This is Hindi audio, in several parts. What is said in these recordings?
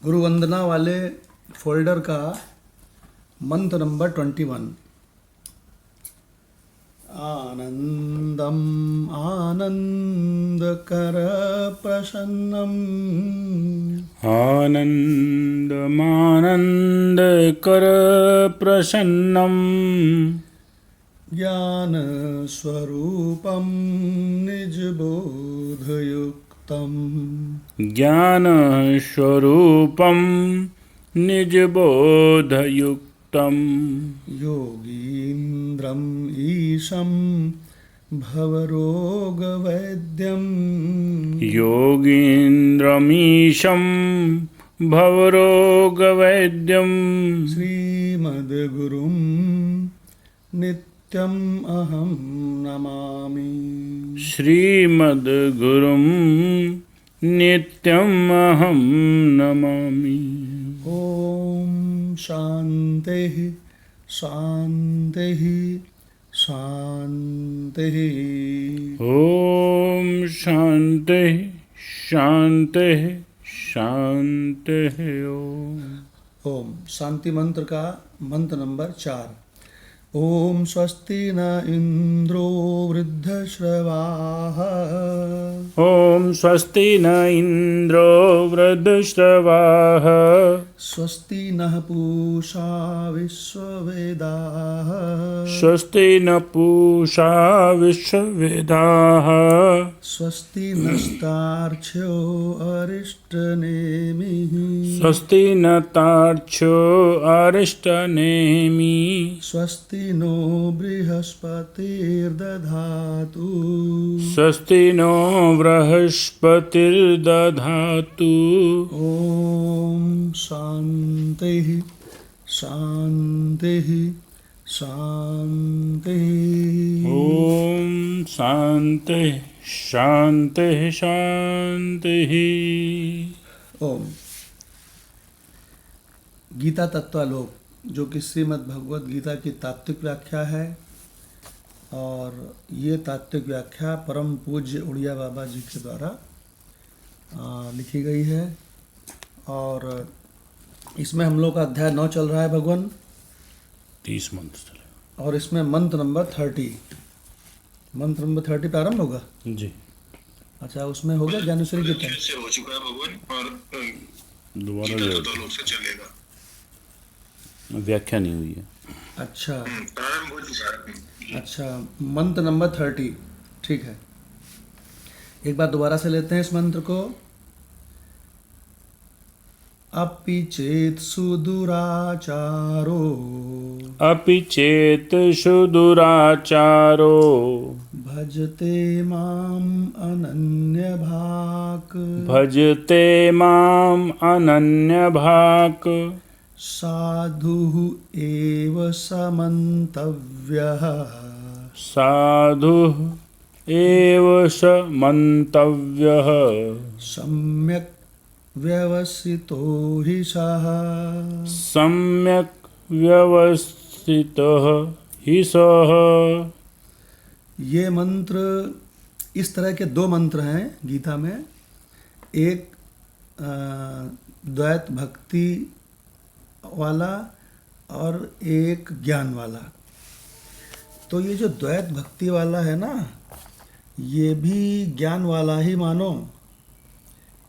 गुरु वंदना वाले फोल्डर का मंत्र नंबर 21। आनंदम आनंदकर प्रसन्नम आनन्दमानन्दकर प्रसन्नं ज्ञान स्वरूपम निजबोधयुक्तम ज्ञानस्वरूपं निजबोधयुक्तं योगीन्द्रम ईशं भवरोगवैद्यम योगीन्द्रमीशं भवरोगवैद्यं श्रीमद्गुरुं नित्यम् अहं नमामि। श्रीमद्गुरुं नित्यम् अहं नमामि। ओम शांति शांति शांति। ॐ शान्ति शान्ति शान्ति। ओम शांति मंत्र का मंत्र नंबर 4। ओम स्वस्ति न इंद्रो वृद्धश्रवाः ॐ स्वस्ति न इन्द्रो वृद्धश्रवाः स्वस्ति नः पूषा विश्ववेदाः स्वस्ति न पूषा विश्ववेदाः स्वस्ति नस्तार्क्ष्यो अरिष्टनेमिः स्वस्ति न तार्क्ष्यो अरिष्टनेमि स्वस्ति नो बृहस्पतिर्दधातु स्वस्ति नो बृहस्पतिर्दधातु। ओम शांति शांति शांति। ॐ शान्ति शान्ति शान्तिः। ओम गीता तत्वालोक, जो कि श्रीमद् भगवद गीता की तात्विक व्याख्या है, और ये तात्विक व्याख्या परम पूज्य उड़िया बाबा जी के द्वारा लिखी गई है। और इसमें हम लोग का अध्याय 9 चल रहा है भगवान, 30 मंत्र चले। और इसमें मंत्र नंबर 30 प्रारंभ होगा जी। अच्छा, उसमें हो गया ज्ञानेश्वरी गीता से हो चुका है भगवान, और दोबारा गीता जो तत्वालोक से चलेगा। व्याख्या नहीं हुई है। अच्छा प्रारंभ हो चुका है। अच्छा, मंत्र नंबर 30, ठीक है। एक बार दोबारा से लेते हैं इस मंत्र को। अपि चेत सुदुराचारो अपि चेत् सुदुराचारो भजते माम् अनन्यभाक् भजते माम् अनन्यभाक् साधुः एव समन्तव्यः साधुः एव स मन्तव्यः सम्यक् व्यवसितो हि सः सम्यक् व्यवस्थितः हि सः। ये मंत्र, इस तरह के 2 मंत्र हैं गीता में। एक द्वैत भक्ति वाला और एक ज्ञान वाला। तो ये जो द्वैत भक्ति वाला है ना, ये भी ज्ञान वाला ही मानो,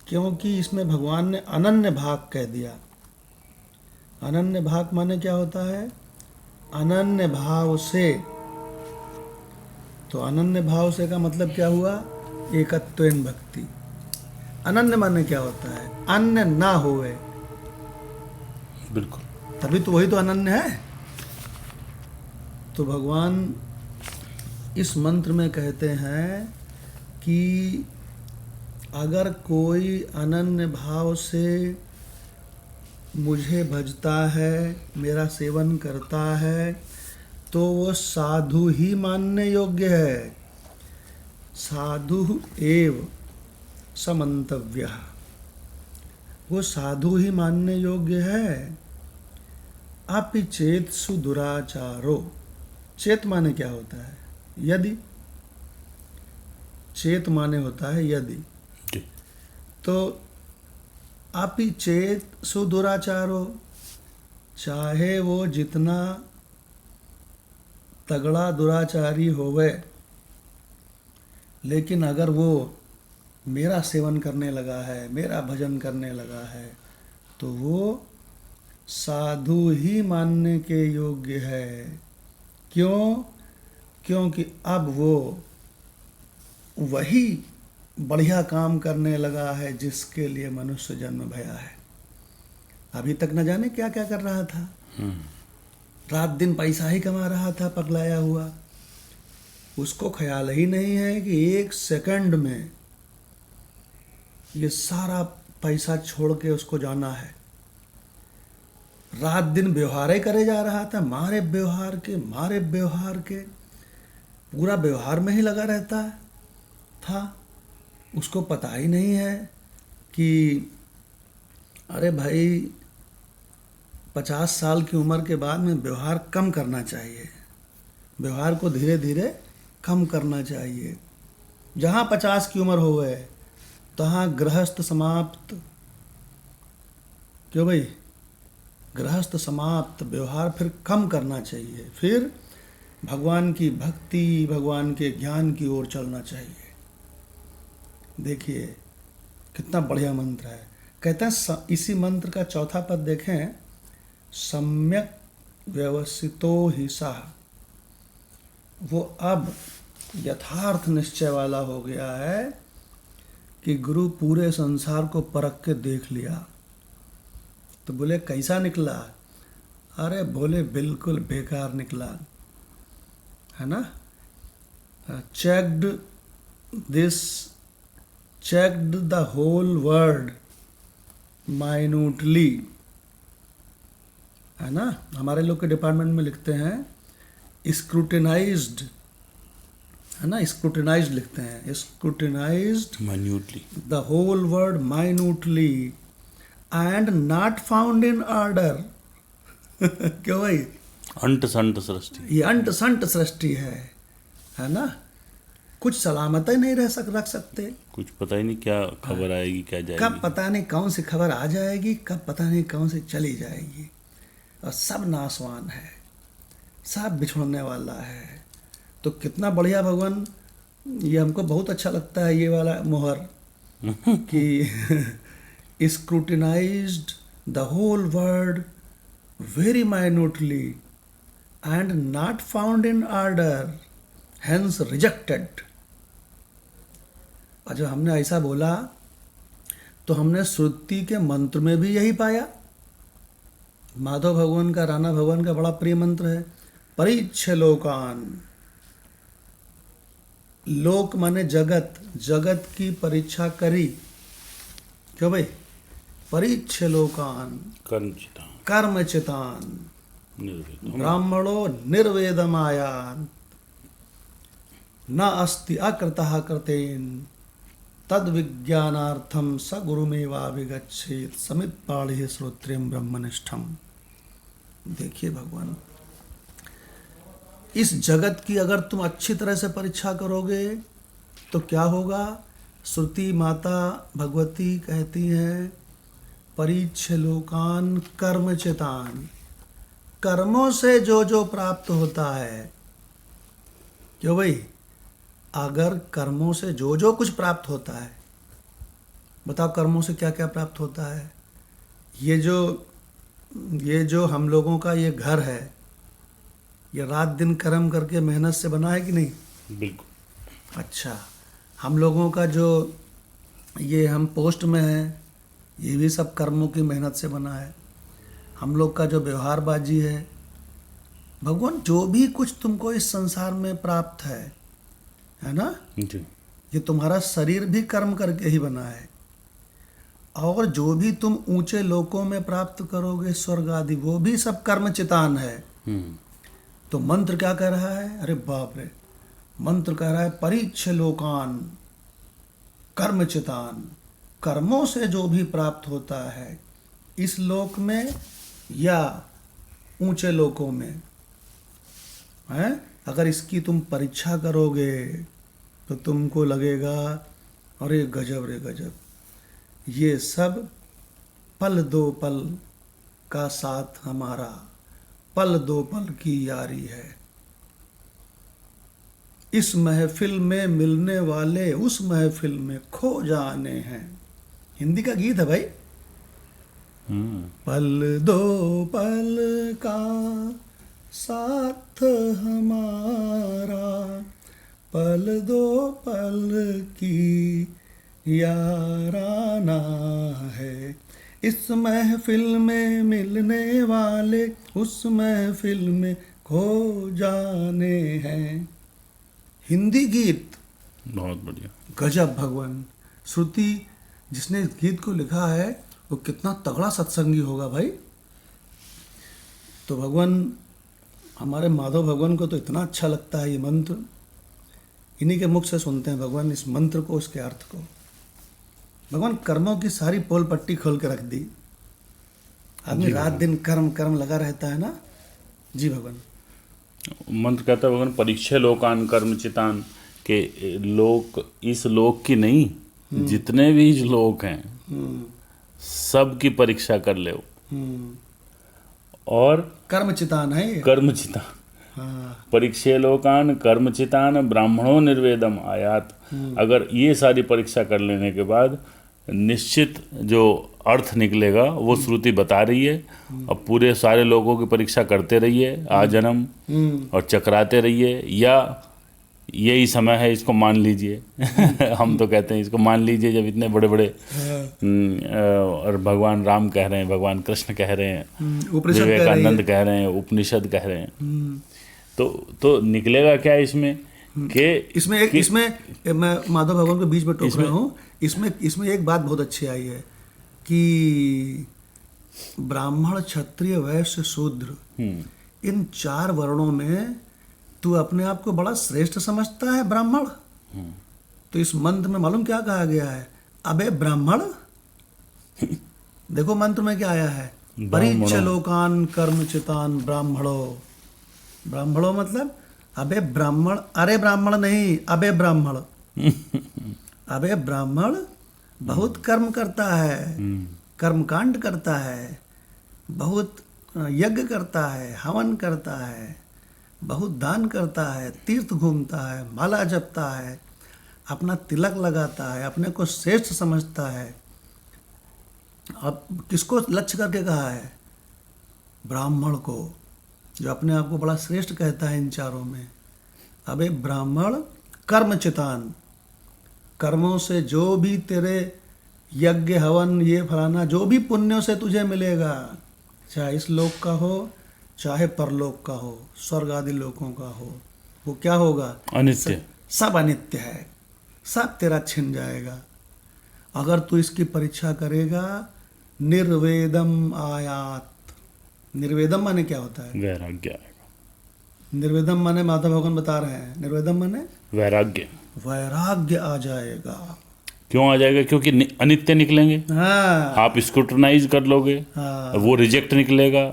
क्योंकि इसमें भगवान ने अनन्य भाग कह दिया। अनन्य भाग माने क्या होता है? अनन्य भाव से। तो अनन्य भाव से का मतलब क्या हुआ? एकत्वेन भक्ति। अनन्य माने क्या होता है? अन्य ना होवे, बिल्कुल। तभी तो वही तो अनन्य है। तो भगवान इस मंत्र में कहते हैं कि अगर कोई अनन्य भाव से मुझे भजता है, मेरा सेवन करता है, तो वो साधु ही मानने योग्य है। साधु एव समन्तव्यः, वो साधु ही मानने योग्य है। अपि चेत सुदुराचारो, चेत माने क्या होता है? यदि। चेत माने होता है यदि। जी। तो अपि चेत सुदुराचारो, चाहे वो जितना तगड़ा दुराचारी होवे, लेकिन अगर वो मेरा सेवन करने लगा है, मेरा भजन करने लगा है, तो वो साधु ही मानने के योग्य है। क्यों? क्योंकि अब वो वही बढ़िया काम करने लगा है जिसके लिए मनुष्य जन्म भया है। अभी तक न जाने क्या क्या कर रहा था, रात दिन पैसा ही कमा रहा था पगलाया हुआ। उसको ख्याल ही नहीं है कि 1 सेकंड में ये सारा पैसा छोड़ के उसको जाना है। रात दिन व्यवहार ही करे जा रहा था, मारे व्यवहार के पूरा व्यवहार में ही लगा रहता था। उसको पता ही नहीं है कि अरे भाई 50 साल की उम्र के बाद में व्यवहार कम करना चाहिए, व्यवहार को धीरे धीरे कम करना चाहिए। जहाँ 50 की उम्र हो गए तहाँ गृहस्थ समाप्त। क्यों भाई? गृहस्थ समाप्त, व्यवहार फिर कम करना चाहिए, फिर भगवान की भक्ति, भगवान के ज्ञान की ओर चलना चाहिए। देखिए कितना बढ़िया मंत्र है। कहते हैं इसी मंत्र का चौथा पद देखें, सम्यक व्यवसितो ही सः। वो अब यथार्थ निश्चय वाला हो गया है कि गुरु पूरे संसार को परख के देख लिया। तो बोले कैसा निकला? अरे बोले बिल्कुल बेकार निकला, है ना। Checked the whole world minutely, है ना। हमारे लोग के डिपार्टमेंट में लिखते हैं स्क्रूटिनाइज्ड, है ना, स्क्रूटिनाइज्ड लिखते हैं, scrutinised minutely the whole world minutely and not found in order. क्यों भाई? अंट संट सृष्टि, ये अंट संट सृष्टि है ना। कुछ सलामत ही नहीं रख सकते। कुछ पता ही नहीं क्या खबर आएगी, क्या जाएगी, कब पता नहीं कौन सी खबर आ जाएगी, कब पता नहीं कौन सी चली जाएगी। और सब नासवान है, सब बिछड़ने वाला है। तो कितना बढ़िया भगवान, ये हमको बहुत अच्छा लगता है ये वाला मोहर कि scrutinised the whole world very minutely and not found in order hence rejected. और जब हमने ऐसा बोला तो हमने श्रुति के मंत्र में भी यही पाया। माधव भगवान का, राणा भगवान का बड़ा प्रिय मंत्र है, परीक्ष लोकान। लोक माने जगत, जगत की परीक्षा करी। क्यों भाई? परीक्ष लोकान कर्म चितान ब्राह्मणो निर्वेदमायान न अस्ति अकृतः कृतेन तद विज्ञानार्थम स गुरुमेवाभिगच्छेत् समित पाढ़े श्रोत्रियम ब्रह्मनिष्ठम। देखिए भगवान, इस जगत की अगर तुम अच्छी तरह से परीक्षा करोगे तो क्या होगा? श्रुति माता भगवती कहती हैं, परीक्ष लोकान कर्म चितान। कर्मों से जो जो प्राप्त होता है। क्यों भाई? अगर कर्मों से जो जो कुछ प्राप्त होता है, बताओ कर्मों से क्या क्या प्राप्त होता है? ये जो हम लोगों का ये घर है, ये रात दिन कर्म करके मेहनत से बना है कि नहीं? बिल्कुल। अच्छा, हम लोगों का जो ये हम पोस्ट में हैं, ये भी सब कर्मों की मेहनत से बना है। हम लोग का जो व्यवहारबाजी है, भगवान जो भी कुछ तुमको इस संसार में प्राप्त है ना, जी। ये तुम्हारा शरीर भी कर्म करके ही बना है। और जो भी तुम ऊंचे लोकों में प्राप्त करोगे, स्वर्ग आदि, वो भी सब कर्म चितान है। तो मंत्र क्या कह रहा है? अरे बाप रे, मंत्र कह रहा है परीक्ष लोकान कर्म चितान। कर्मों से जो भी प्राप्त होता है इस लोक में या ऊंचे लोकों में, है, अगर इसकी तुम परीक्षा करोगे तो तुमको लगेगा अरे गजब रे गजब, ये सब पल दो पल का साथ हमारा, पल दो पल की यारी है। इस महफिल में मिलने वाले उस महफिल में खो जाने हैं। हिंदी का गीत है भाई। पल दो पल का साथ हमारा, पल दो पल की याराना है। इस महफिल में मिलने वाले उस महफिल में खो जाने हैं। हिंदी गीत बहुत बढ़िया। गजब भगवान। श्रुति जिसने इस गीत को लिखा है वो कितना तगड़ा सत्संगी होगा भाई। तो भगवान हमारे माधव भगवान को तो इतना अच्छा लगता है ये मंत्र, इन्हीं के मुख से सुनते हैं भगवान इस मंत्र को, इसके अर्थ को। भगवान कर्मों की सारी पोल पट्टी खोल के रख दी। आदमी रात दिन कर्म कर्म लगा रहता है ना। जी भगवान। मंत्र कहता है भगवान, परीक्षे लोकान कर्म चितान, के लोक इस लोक की नहीं, जितने भी लोक हैं सब की परीक्षा कर ले। और कर्म चितान है ये। कर्म चितान, हाँ। परीक्षे लोकान कर्म चितान ब्राह्मणों निर्वेदम आयात। अगर ये सारी परीक्षा कर लेने के बाद निश्चित जो अर्थ निकलेगा वो श्रुति बता रही है। और पूरे सारे लोगों की परीक्षा करते रहिए आजन्म, और चकराते रहिए, या यही समय है इसको मान लीजिए। हम तो कहते हैं इसको मान लीजिए, जब इतने बड़े बड़े और भगवान राम कह रहे हैं, भगवान कृष्ण कह रहे हैं, विवेकानंद कह रहे हैं, उपनिषद कह रहे हैं, तो निकलेगा क्या इसमें कि इसमें मैं माधव भगवान के बीच में टोक रहा हूँ। इसमें एक बात बहुत अच्छी आई है कि ब्राह्मण क्षत्रिय वैश्य शूद्र, इन 4 वर्णों में तू अपने आप को बड़ा श्रेष्ठ समझता है ब्राह्मण। तो इस मंत्र में मालूम क्या कहा गया है? अबे ब्राह्मण। देखो मंत्र में क्या आया है? परीक्ष लोकान कर्म चितान ब्राह्मणो। ब्राह्मणो मतलब अबे ब्राह्मण, अरे ब्राह्मण नहीं, अबे ब्राह्मण। अबे ब्राह्मण बहुत कर्म करता है, कर्मकांड करता है, बहुत यज्ञ करता है, हवन करता है, बहुत दान करता है, तीर्थ घूमता है, माला जपता है, अपना तिलक लगाता है, अपने को श्रेष्ठ समझता है। अब किसको लक्ष्य करके कहा है? ब्राह्मण को, जो अपने आप को बड़ा श्रेष्ठ कहता है इन 4 में। अबे ब्राह्मण कर्म चितान, कर्मों से जो भी तेरे यज्ञ हवन ये फलाना जो भी पुण्यों से तुझे मिलेगा, चाहे इस लोक का हो चाहे परलोक का हो, स्वर्ग आदि लोकों का हो, वो क्या होगा? अनित्य। सब अनित्य है, सब तेरा छिन जाएगा। अगर तू इसकी परीक्षा करेगा। निर्वेदम आयात। निर्वेदम माने क्या होता है? वैराग्य आएगा। निर्वेदम माने माधव भगवान बता रहे हैं, निर्वेदम माने वैराग्य। वैराग्य आ जाएगा। क्यों आ जाएगा? क्योंकि अनित्य निकलेंगे। हाँ। आप स्क्रूटनाइज कर लोगे। हाँ। वो रिजेक्ट निकलेगा,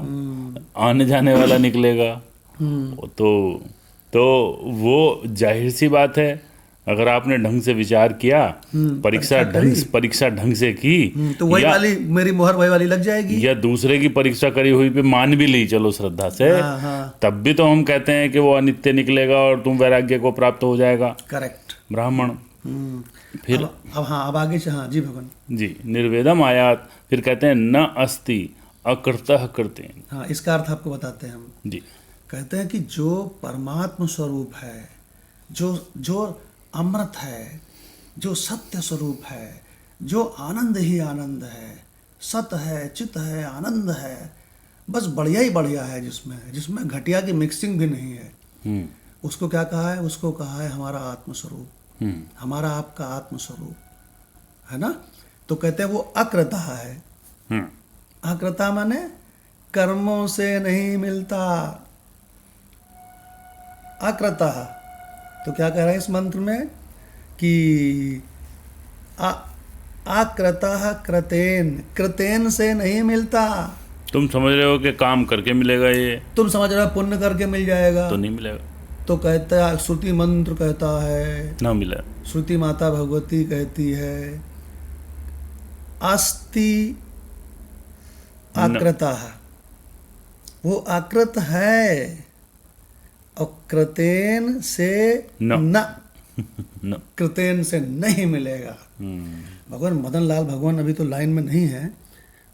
आने जाने वाला निकलेगा। तो वो जाहिर सी बात है, अगर आपने ढंग से विचार किया, परीक्षा ढंग से की, तो वही वाली मेरी मोहर वही वाली लग जाएगी। या दूसरे की परीक्षा करी हुई पे मान भी ली चलो श्रद्धा से, तब भी तो हम कहते हैं कि वो अनित्य निकलेगा और तुम वैराग्य को प्राप्त हो जाएगा। करेक्ट। ब्राह्मण। फिर अब आगे से। हाँ जी भगवान जी। निर्वेदम आयात। फिर कहते हैं न अस्ति अकृतः कृतेन। हाँ, इसका अर्थ आपको बताते हैं हम जी। कहते हैं कि जो परमात्म स्वरूप है, जो अमृत है, जो सत्य स्वरूप है, जो आनंद ही आनंद है, सत है, चित है, आनंद है, बस बढ़िया ही बढ़िया है, जिसमें घटिया की मिक्सिंग भी नहीं है। उसको क्या कहा है? उसको कहा है हमारा आत्मस्वरूप, हमारा आपका आत्मस्वरूप है ना। तो कहते हैं वो अकृता है। अकृता माने कर्मों से नहीं मिलता। अकृता। तो क्या कह रहे हैं इस मंत्र में कि अकृता कृतेन, कृतेन से नहीं मिलता। तुम समझ रहे हो कि काम करके मिलेगा, ये तुम समझ रहे हो पुण्य करके मिल जाएगा, तो नहीं मिलेगा। तो कहता है, श्रुति मंत्र कहता है, ना मिला। श्रुति माता भगवती कहती है, अस्ति आकृता, वो आकृत है, और कृतेन से न। न, न। कृतेन से नहीं मिलेगा। भगवान मदन लाल भगवान अभी तो लाइन में नहीं है,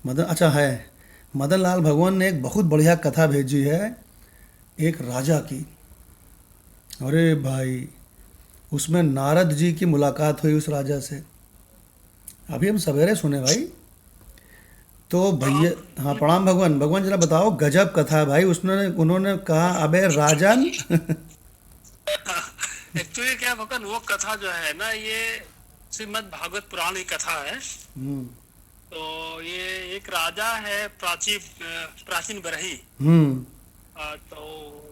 मदन, अच्छा है, मदन लाल भगवान ने एक बहुत बढ़िया कथा भेजी है एक राजा की। अरे भाई, उसमें नारद जी की मुलाकात हुई उस राजा से, अभी हम सवेरे सुने भाई। तो भैया, हाँ प्रणाम भगवान। भगवान जरा बताओ, गजब कथा है भाई। उसने उन्होंने कहा, अबे राजन एक्चुअली क्या भगवान, वो कथा जो है ना, ये श्रीमद् भागवत पुराण की कथा है। हम्म तो ये एक राजा है, प्राचीन बरही। हम्म तो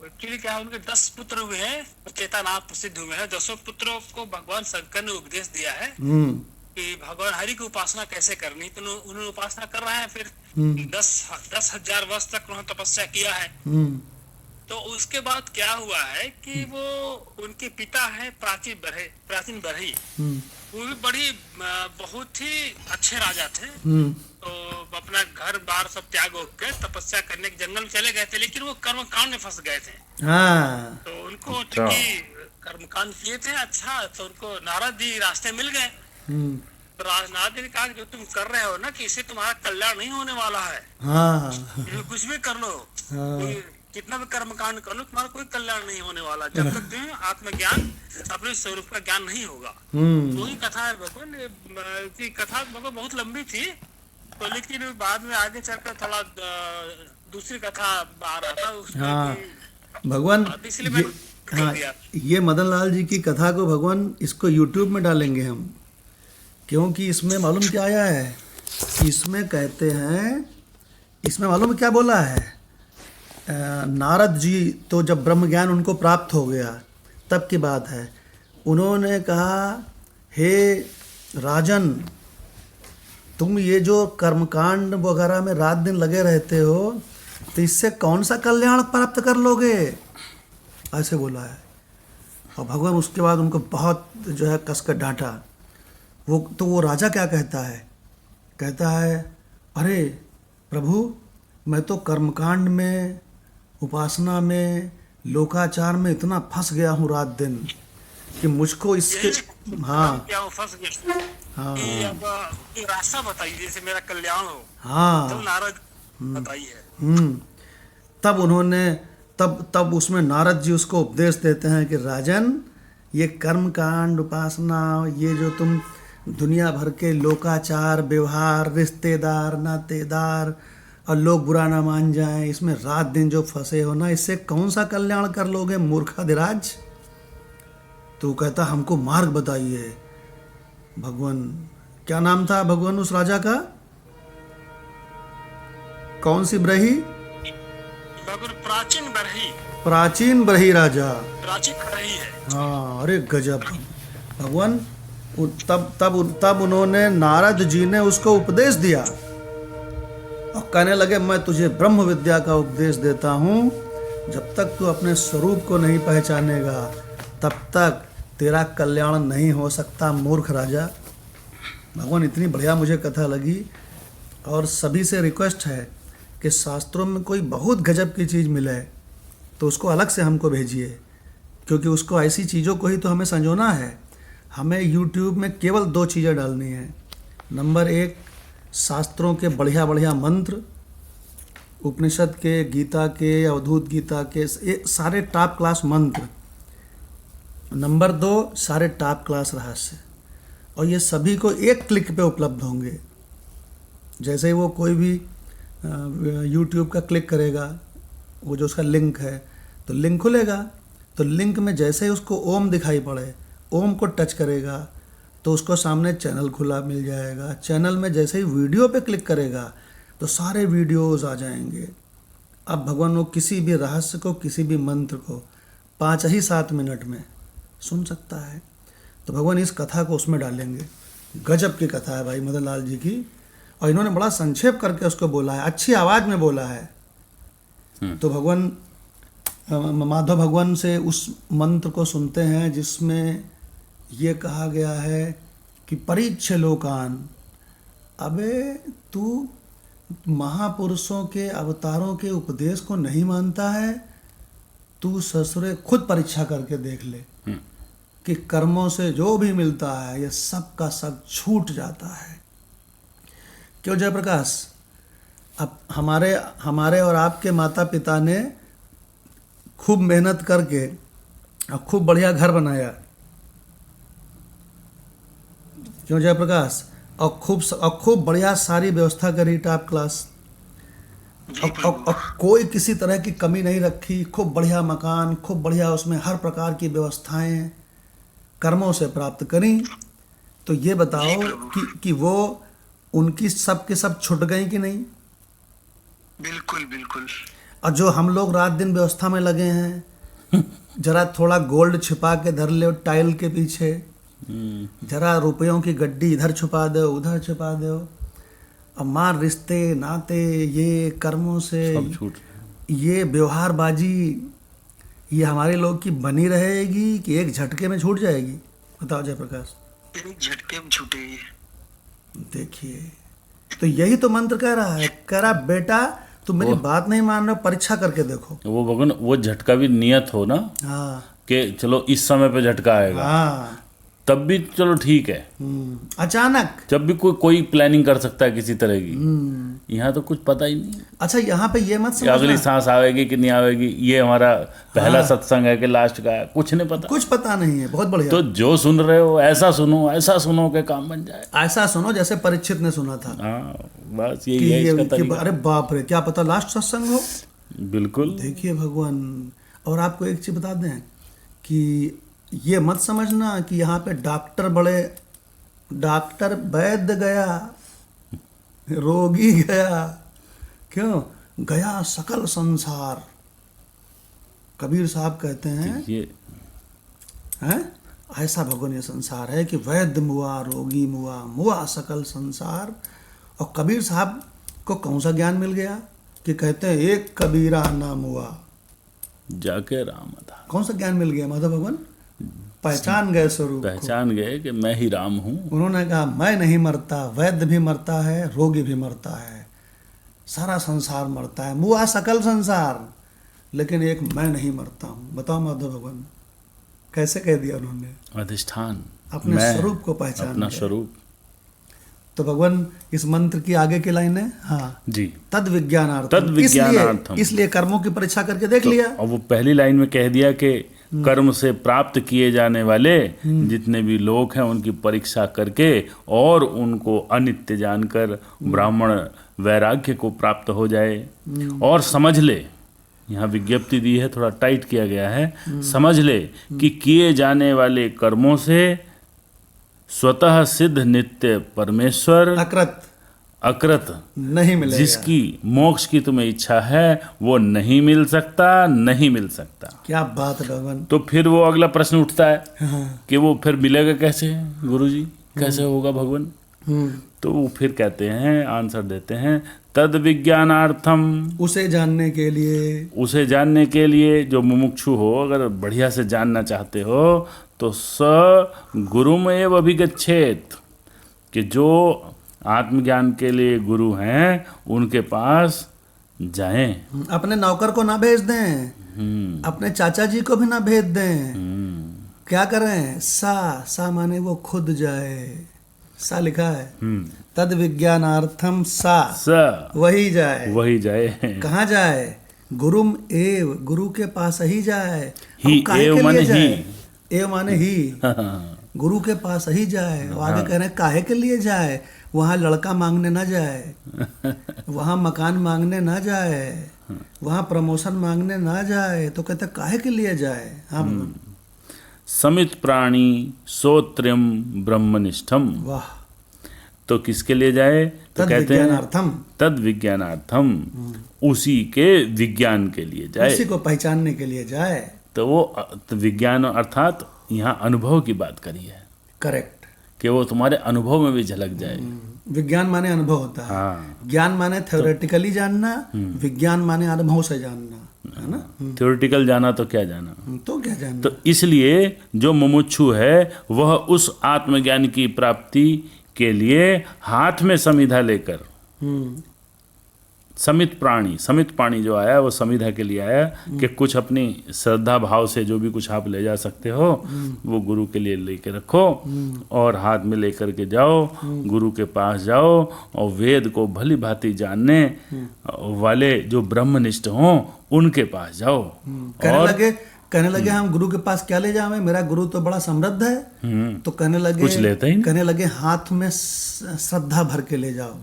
एक्चुअली क्या है, उनके 10 पुत्र हुए हैं, चेतानाथ प्रसिद्ध हुए हैं। 10 पुत्रों को भगवान शंकर ने उपदेश दिया है हम्म कि भगवान हरि की उपासना कैसे करनी। तो उन्होंने उपासना कर रहे हैं, फिर हम्म 10,000 वर्ष तक उन्होंने तपस्या किया है। हम्म तो उसके बाद क्या हुआ है कि वो उनके पिता है प्राचीन बरही। हम्म वो भी बहुत ही अच्छे राजा थे। हम्म तो अपना घर बार सब त्याग के तपस्या करने के जंगल में चले गए थे, लेकिन वो कर्म कांड में फंस गए थे। हाँ तो उनको अच्छा। कर्म कांड किए थे। अच्छा, तो उनको नारद जी रास्ते मिल गए। हम्म तो नारद जी ने कहा कि जो तुम कर रहे हो ना, कि इससे तुम्हारा कल्याण नहीं होने वाला है। हाँ ये कुछ भी कर लो, हाँ कितना भी कर्म कांड कर लो, तुम्हारा कोई कल्याण नहीं होने वाला जब तक तुम्हें आत्मज्ञान, अपने स्वरूप का ज्ञान नहीं होगा। तो ही कथा है भगवान। की कथा भगवान बहुत लंबी थी, तो लेकिन बाद में आगे चलकर थोड़ा दूसरी कथा आ रहा था उसमें हाँ कि भगवान, इसलिए मैं कर हाँ, दिया। ये मदन लाल जी की कथा को भगवान इसको यूट्यूब में डालेंगे हम, क्योंकि इसमें मालूम क्या आया है, इसमें कहते हैं, इसमें मालूम क्या बोला है, नारद जी तो जब ब्रह्म ज्ञान उनको प्राप्त हो गया तब की बात है, उन्होंने कहा, हे राजन, तुम ये जो कर्मकांड वगैरह में रात दिन लगे रहते हो, तो इससे कौन सा कल्याण प्राप्त कर लोगे, ऐसे बोला है। और भगवान उसके बाद उनको बहुत जो है कसकर डांटा। वो राजा क्या कहता है, कहता है, अरे प्रभु, मैं तो कर्मकांड में, उपासना में, लोकाचार में इतना फंस गया हूँ रात दिन कि मुझको इसके, हाँ क्या वो फंस गया हाँ कि अब कोई रास्ता बताइए जिससे मेरा कल्याण हो। तो हाँ नारद बताइए। तब उन्होंने, तब उसमें नारद जी उसको उपदेश देते हैं कि राजन, ये कर्म कांड, उपासना, ये जो तुम दुनिया भर के लोकाचार, व्यवहार, रिश्तेदार, नातेदार, और लोग बुरा ना मान जाएं, इसमें रात दिन जो फंसे हो ना, इससे कौन सा कल्याण कर लोगे मूर्खाधिराज। तो कहता, हमको मार्ग बताइए। भगवान, क्या नाम था भगवान उस राजा का, कौन सी ब्रही, भगवान प्राचीन बरही, प्राचीन ब्रही राजा। प्राचीन बरही है। हाँ, अरे गजब भगवान। तब उन्होंने, नारद जी ने उसको उपदेश दिया और कहने लगे, मैं तुझे ब्रह्म विद्या का उपदेश देता हूँ, जब तक तू अपने स्वरूप को नहीं पहचानेगा तब तक तेरा कल्याण नहीं हो सकता, मूर्ख राजा। भगवान, इतनी बढ़िया मुझे कथा लगी, और सभी से रिक्वेस्ट है कि शास्त्रों में कोई बहुत गजब की चीज़ मिले तो उसको अलग से हमको भेजिए, क्योंकि उसको ऐसी चीज़ों को ही तो हमें संजोना है। हमें YouTube में केवल 2 चीज़ें डालनी है। नंबर 1, शास्त्रों के बढ़िया बढ़िया मंत्र, उपनिषद के, गीता के, अवधूत गीता के, सारे टॉप क्लास मंत्र। नंबर 2, सारे टॉप क्लास रहस्य, और ये सभी को एक क्लिक पे उपलब्ध होंगे। जैसे ही वो कोई भी YouTube का क्लिक करेगा, वो जो उसका लिंक है, तो लिंक खुलेगा, तो लिंक में जैसे ही उसको ओम दिखाई पड़े, ओम को टच करेगा तो उसको सामने चैनल खुला मिल जाएगा। चैनल में जैसे ही वीडियो पे क्लिक करेगा तो सारे वीडियोस आ जाएंगे। अब भगवान वो किसी भी रहस्य को, किसी भी मंत्र को 5 ही 7 मिनट में सुन सकता है। तो भगवान इस कथा को उसमें डालेंगे। गजब की कथा है भाई मदन लाल जी की, और इन्होंने बड़ा संक्षेप करके उसको बोला है, अच्छी आवाज़ में बोला है। तो भगवान, माधव भगवान से उस मंत्र को सुनते हैं जिसमें ये कहा गया है कि परीक्ष लोकान, अबे तू महापुरुषों के अवतारों के उपदेश को नहीं मानता है, तू ससुरे खुद परीक्षा करके देख ले कि कर्मों से जो भी मिलता है ये सब का सब छूट जाता है। क्यों जयप्रकाश? अब हमारे और आपके माता पिता ने खूब मेहनत करके और खूब बढ़िया घर बनाया, क्यों जयप्रकाश? और खूब बढ़िया सारी व्यवस्था करी, टॉप क्लास, और कोई किसी तरह की कमी नहीं रखी, खूब बढ़िया मकान, खूब बढ़िया उसमें हर प्रकार की व्यवस्थाएं कर्मों से प्राप्त करी। तो ये बताओ कि वो उनकी सब के सब छूट गई कि नहीं? बिल्कुल बिल्कुल। और जो हम लोग रात दिन व्यवस्था में लगे हैं, जरा थोड़ा गोल्ड छिपा के धर ले टाइल के पीछे, जरा रुपयों की गड्डी इधर छुपा दो उधर छुपा दो, अब मार रिश्ते नाते ये कर्मों से सब छूट, ये व्यवहारबाजी ये हमारे लोग की बनी रहेगी कि एक झटके में छूट जाएगी? बताओ जयप्रकाश। एक झटके में छूटेगी। देखिए, तो यही तो मंत्र कह रहा है, कह रहा बेटा तुम मेरी बात नहीं मान रहे हो, परीक्षा करके देखो। वो भगवान वो झटका भी नियत हो ना, हाँ कि चलो इस समय पे झटका आएगा, हाँ, तब भी चलो ठीक है। अचानक जब भी कोई प्लानिंग कर सकता है किसी तरह की, यहाँ तो कुछ पता ही नहीं। अच्छा, यहाँ पे ये मत कि अगली समझना, सांस आएगी कि नहीं आएगी, ये हमारा पहला सत्संग है कि लास्ट का है, कुछ नहीं पता। कुछ पता नहीं है। बहुत बढ़िया। तो जो सुन रहे हो ऐसा सुनो कि काम बन जाए। ऐसा सुनो जैसे परीक्षित ने सुना था हाँ, बस कि यही है इसका कि तरीका। अरे बाप रे, क्या पता लास्ट सत्संग हो। बिल्कुल। देखिए भगवान, और आपको एक चीज बता दें कि ये मत समझना कि यहाँ पे डॉक्टर वैद्य गया, रोगी गया, क्यों गया सकल संसार। कबीर साहब कहते हैं ये हैं ऐसा भगवान ये संसार है कि वैद्य मुआ, रोगी मुआ, मुआ सकल संसार। और कबीर साहब को कौन सा ज्ञान मिल गया कि कहते हैं एक कबीरा ना मुआ, जाके राम था। कौन सा ज्ञान मिल गया? माधव भगवान पहचान गए स्वरूप को। पहचान गए कि मैं ही राम हूँ। उन्होंने कहा मैं नहीं मरता, वैद्य भी मरता है, रोगी भी मरता है, सारा संसार मरता है, मुआ सकल संसार, लेकिन एक मैं नहीं मरता हूँ। बताओ माधव भगवान कैसे कह दिया उन्होंने? अधिष्ठान, अपने मैं, स्वरूप को पहचान अपना गए। स्वरूप। तो भगवान इस मंत्र की आगे की लाइन है, हाँ, जी, तद विज्ञानार्थम। तद विज्ञानार्थम। इसलिए कर्मों की परीक्षा करके देख लिया। और वो पहली लाइन में कह दिया कि कर्म से प्राप्त किए जाने वाले जितने भी लोग हैं उनकी परीक्षा करके और उनको अनित्य जानकर ब्राह्मण वैराग्य को प्राप्त हो जाए। और समझ ले, यहाँ विज्ञप्ति दी है, थोड़ा टाइट किया गया है, समझ ले कि किए जाने वाले कर्मों से स्वतः सिद्ध नित्य परमेश्वर अकृत नहीं मिलेगा। जिसकी मोक्ष की तुम्हें इच्छा है वो नहीं मिल सकता, नहीं मिल सकता। क्या बात है भगवान। तो फिर वो अगला प्रश्न उठता है हाँ। कि वो फिर मिलेगा कैसे गुरुजी, कैसे होगा भगवान? तो वो फिर कहते हैं, आंसर देते हैं, तद विज्ञानार्थम, उसे जानने के लिए, उसे जानने के लिए जो मुमुक्षु हो, अगर बढ़िया से जानना चाहते हो तो स गुरुम एव अभिगच्छेत, कि जो आत्मज्ञान के लिए गुरु हैं उनके पास जाएं। अपने नौकर को ना भेज दें, अपने चाचा जी को भी ना भेज दें। क्या करें? सा माने वो खुद जाए, सा लिखा है, तद विज्ञानार्थम सा वही जाए। कहाँ जाए? गुरुम एव, गुरु के पास ही जाए। ही, अब काहे एव के माने लिए जाए? ही। एव माने ही, गुरु के पास ही जाए। और आगे कह रहे हैं काहे के लिए जाए? वहाँ लड़का मांगने ना जाए, वहाँ मकान मांगने ना जाए, वहाँ प्रमोशन मांगने ना जाए। तो कहते काहे के लिए जाए? हाँ भगवान। समित प्राणी सोत्र्यम ब्रह्मनिष्ठम। वाह। तो किसके लिए जाए? तो कहते हैं तद विज्ञानार्थम, उसी के विज्ञान के लिए जाए, उसी को पहचानने के लिए जाए। तो वो विज्ञान अर्थात यहाँ अनुभव की बात करी है। करेक्ट। कि वो तुम्हारे अनुभव में भी झलक जाए। विज्ञान माने अनुभव होता है। हाँ। ज्ञान माने थ्योरेटिकली जानना, विज्ञान माने अनुभव से जानना, है ना? थ्योरेटिकल जाना तो क्या जाना, तो क्या जानना। तो इसलिए जो मुमुक्षु है वह उस आत्मज्ञान की प्राप्ति के लिए हाथ में समिधा लेकर समित प्राणी जो आया वो समिधा के लिए आया कि कुछ अपनी श्रद्धा भाव से जो भी कुछ आप ले जा सकते हो वो गुरु के लिए लेके रखो और हाथ में लेकर के जाओ, गुरु के पास जाओ और वेद को भली भांति जानने वाले जो ब्रह्मनिष्ठ हों उनके पास जाओ। कहने लगे हम गुरु के पास क्या ले जावे, मेरा गुरु तो बड़ा समृद्ध है। तो कुछ लेते ही नहीं। कहने लगे हाथ में श्रद्धा भर के ले जाओ,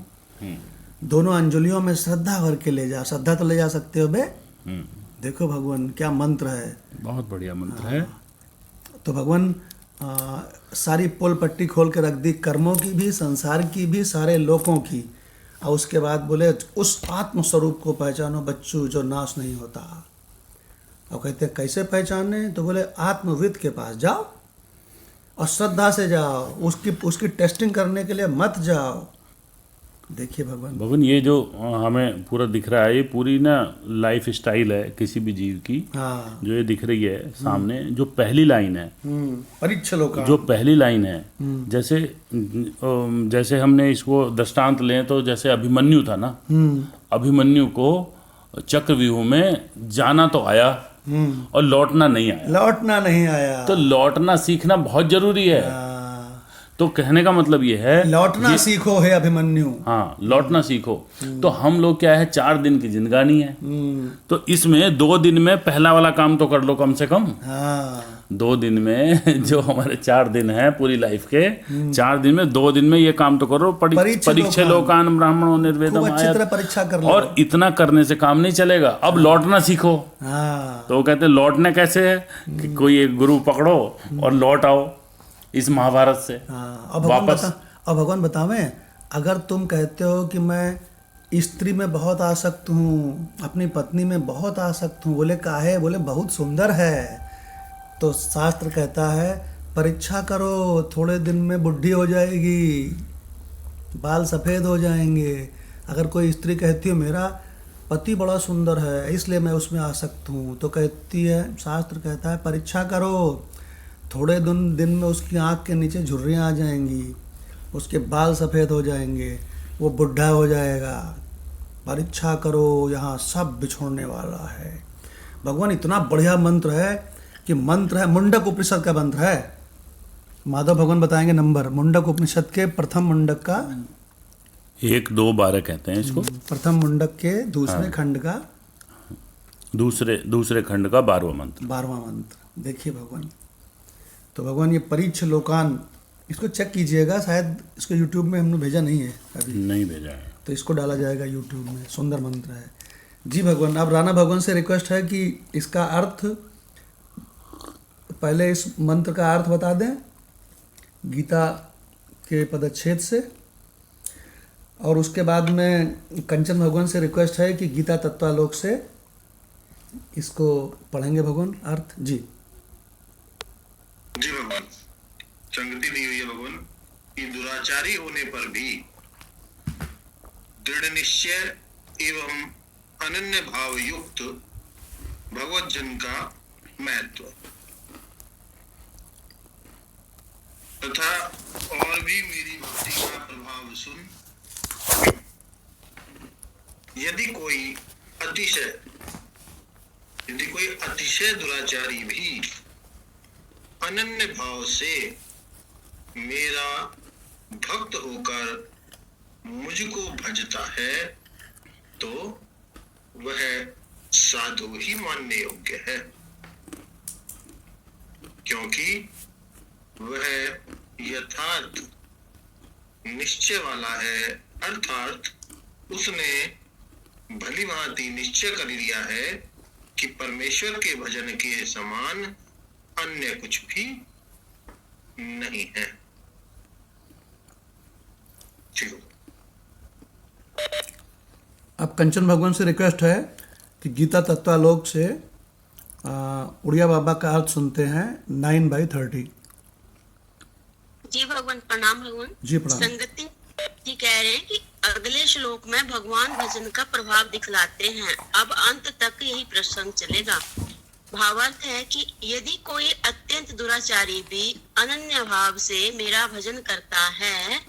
दोनों अंजलियों में श्रद्धा भर के ले जाओ। श्रद्धा तो ले जा सकते हो बे। देखो भगवान क्या मंत्र है, बहुत बढ़िया मंत्र है। तो भगवान सारी पोल पट्टी खोल के रख दी, कर्मों की भी, संसार की भी, सारे लोगों की। और उसके बाद बोले उस आत्म स्वरूप को पहचानो बच्चों जो नाश नहीं होता। और कहते कैसे पहचाने, तो बोले आत्मविद के पास जाओ और श्रद्धा से जाओ, उसकी टेस्टिंग करने के लिए मत जाओ। देखिए भगवान ये जो हमें पूरा दिख रहा है ये पूरी ना लाइफ स्टाइल है किसी भी जीव की। हाँ। जो ये दिख रही है सामने, जो पहली लाइन है परीक्षलोकान, जो पहली लाइन है, जैसे हमने इसको दृष्टांत लें तो जैसे अभिमन्यु था ना, अभिमन्यु को चक्रव्यूह में जाना तो आया और लौटना नहीं आया। तो लौटना सीखना बहुत जरूरी है। तो कहने का मतलब ये है लौटना सीखो है अभिमन्यु। हाँ, लौटना सीखो। तो हम लोग क्या है 4 दिन की जिंदगानी है, तो इसमें 2 दिन में पहला वाला काम तो कर लो कम से कम। हाँ। 2 दिन में जो हमारे 4 दिन है पूरी लाइफ के, 4 दिन में 2 दिन में ये काम तो करो। परीक्षा लोकान ब्राह्मणों निर्वेदम आया, परीक्षा कर लो। और इतना करने से काम नहीं चलेगा, अब लौटना सीखो। हाँ। तो वो कहते हैं लौटने कैसे है कि कोई एक गुरु पकड़ो और लौट आओ इस महाभारत से। हाँ। और भगवान बतावें, अगर तुम कहते हो कि मैं स्त्री में बहुत आसक्त हूँ, अपनी पत्नी में बहुत आसक्त हूँ, बोले काहे, बोले बहुत सुंदर है। तो शास्त्र कहता है परीक्षा करो, थोड़े दिन में बुढ़ी हो जाएगी, बाल सफ़ेद हो जाएंगे। अगर कोई स्त्री कहती है मेरा पति बड़ा सुंदर है इसलिए मैं उसमें आसक्त हूँ, तो कहती है, शास्त्र कहता है परीक्षा करो, थोड़े दिन में उसकी आँख के नीचे झुर्रियाँ आ जाएंगी, उसके बाल सफ़ेद हो जाएंगे, वो बुढ़ा हो जाएगा। परीक्षा करो, यहाँ सब बिछोड़ने वाला है। भगवान इतना बढ़िया मंत्र है कि मंत्र है, मुंडक उपनिषद का मंत्र है। माधव भगवान बताएंगे नंबर, मुंडक उपनिषद के प्रथम मुंडक का 1, 2, 12 कहते हैं इसको। प्रथम मुंडक के दूसरे खंड का दूसरे खंड का 12वां मंत्र। 12वां मंत्र। देखिए भगवान, तो भगवान ये परीक्ष लोकान, इसको चेक कीजिएगा, शायद इसको यूट्यूब में हमने भेजा नहीं है अभी। नहीं भेजा है, तो इसको डाला जाएगा यूट्यूब में। सुंदर मंत्र है जी भगवान। अब राणा भगवान से रिक्वेस्ट है कि इसका अर्थ, पहले इस मंत्र का अर्थ बता दें गीता के पदच्छेद से, और उसके बाद में कंचन भगवान से रिक्वेस्ट है कि गीता तत्वालोक से इसको पढ़ेंगे भगवान अर्थ। जी भगवान, संगति दी हुई है भगवान कि दुराचारी होने पर भी दृढ़ निश्चय एवं अनन्य भाव युक्त भगवत जन का महत्व तथा और भी मेरी भक्ति का प्रभाव सुन, यदि कोई अतिशय दुराचारी भी अनन्य भाव से मेरा भक्त होकर मुझको भजता है तो वह साधु ही मानने योग्य है, क्योंकि वह यथार्थ निश्चय वाला है, अर्थात उसने भली भांति निश्चय कर लिया है कि परमेश्वर के भजन के समान अन्य कुछ भी नहीं है। अब कंचन भगवान से रिक्वेस्ट है कि गीता तत्वालोक से उड़िया बाबा का अर्थ सुनते हैं 9/30। जी भगवान प्रणाम। भगवान जी प्रणाम। संगति जी कह रहे हैं कि अगले श्लोक में भगवान भजन का प्रभाव दिखलाते हैं। अब अंत तक यही प्रसंग चलेगा। भावार्थ है कि यदि कोई अत्यंत दुराचारी भी अनन्य भाव से मेरा भजन करता है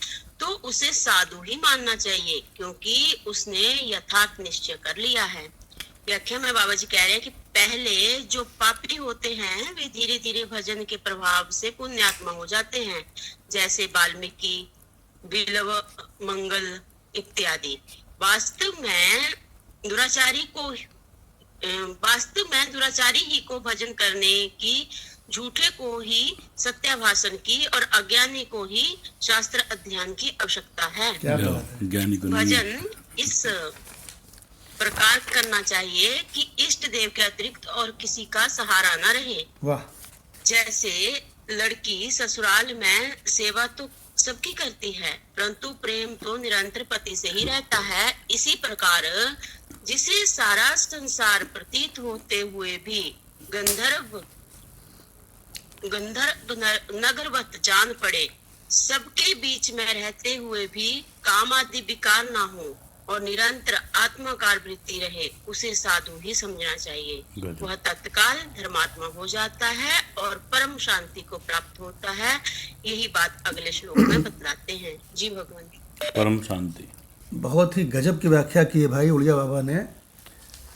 तो उसे साधु ही मानना चाहिए, क्योंकि उसने यथार्थ निश्चय कर लिया है। व्याख्या में बाबा जी कह रहे हैं कि पहले जो पापी होते हैं वे धीरे धीरे भजन के प्रभाव से पुण्यात्मा हो जाते हैं, जैसे वाल्मीकि, बिलव, मंगल इत्यादि। वास्तव में दुराचारी ही को भजन करने की, झूठे को ही सत्याभाषण की और अज्ञानी को ही शास्त्र अध्ययन की आवश्यकता है। क्या बात है। ज्ञानी को नहीं। भजन इस प्रकार करना चाहिए कि इष्ट देव के अतिरिक्त और किसी का सहारा न रहे। वाह। जैसे लड़की ससुराल में सेवा तो सबकी करती है, परंतु प्रेम तो निरंतर पति से ही रहता है। इसी प्रकार जिसे सारा संसार प्रतीत होते हुए भी गंधर्व नगरवत जान पड़े, सबके बीच में रहते हुए भी काम आदि विकार ना हो और निरंतर आत्माकार वृत्ति रहे, उसे साधु ही समझना चाहिए। वह तत्काल धर्मात्मा हो जाता है और परम शांति को प्राप्त होता है। यही बात अगले श्लोक में बतलाते हैं। जी भगवान। परम शांति। बहुत ही गजब की व्याख्या की है भाई उड़िया बाबा ने।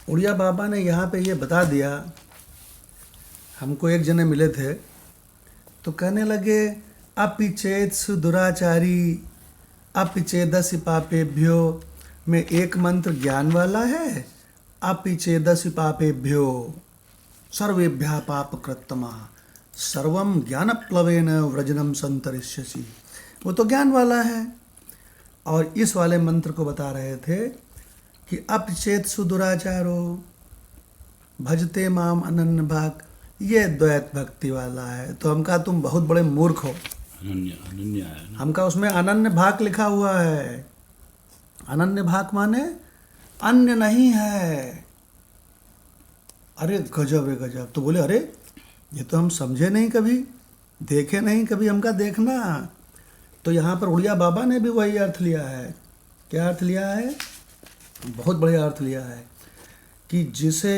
उड़िया बाबा ने यहाँ पे ये बता दिया। हमको एक जने मिले थे तो कहने लगे अपिचेत्सु दुराचारी अपिचेदसि पापेभ्यो में एक मंत्र ज्ञान वाला है, अपिचेदसि पापेभ्यो सर्वेभ्यः पापकृत्तमः सर्वम ज्ञानप्लवेन व्रजनम संतरिष्यसि। वो तो ज्ञान वाला है। और इस वाले मंत्र को बता रहे थे कि अपिचेत्सु दुराचारो भजते माम अनन्य भाग, ये द्वैत भक्ति वाला है। तो हम कहा तुम बहुत बड़े मूर्ख हो। अनन्य है ना। हम कहा उसमें अनन्य भाग लिखा हुआ है। अनन्य भाग माने अन्य नहीं है। अरे गजब है गजब। तो बोले अरे ये तो हम समझे नहीं, कभी देखे नहीं कभी। हम कहा देखना। तो यहाँ पर उड़िया बाबा ने भी वही अर्थ लिया है। क्या अर्थ लिया है? बहुत बढ़िया अर्थ लिया है कि जिसे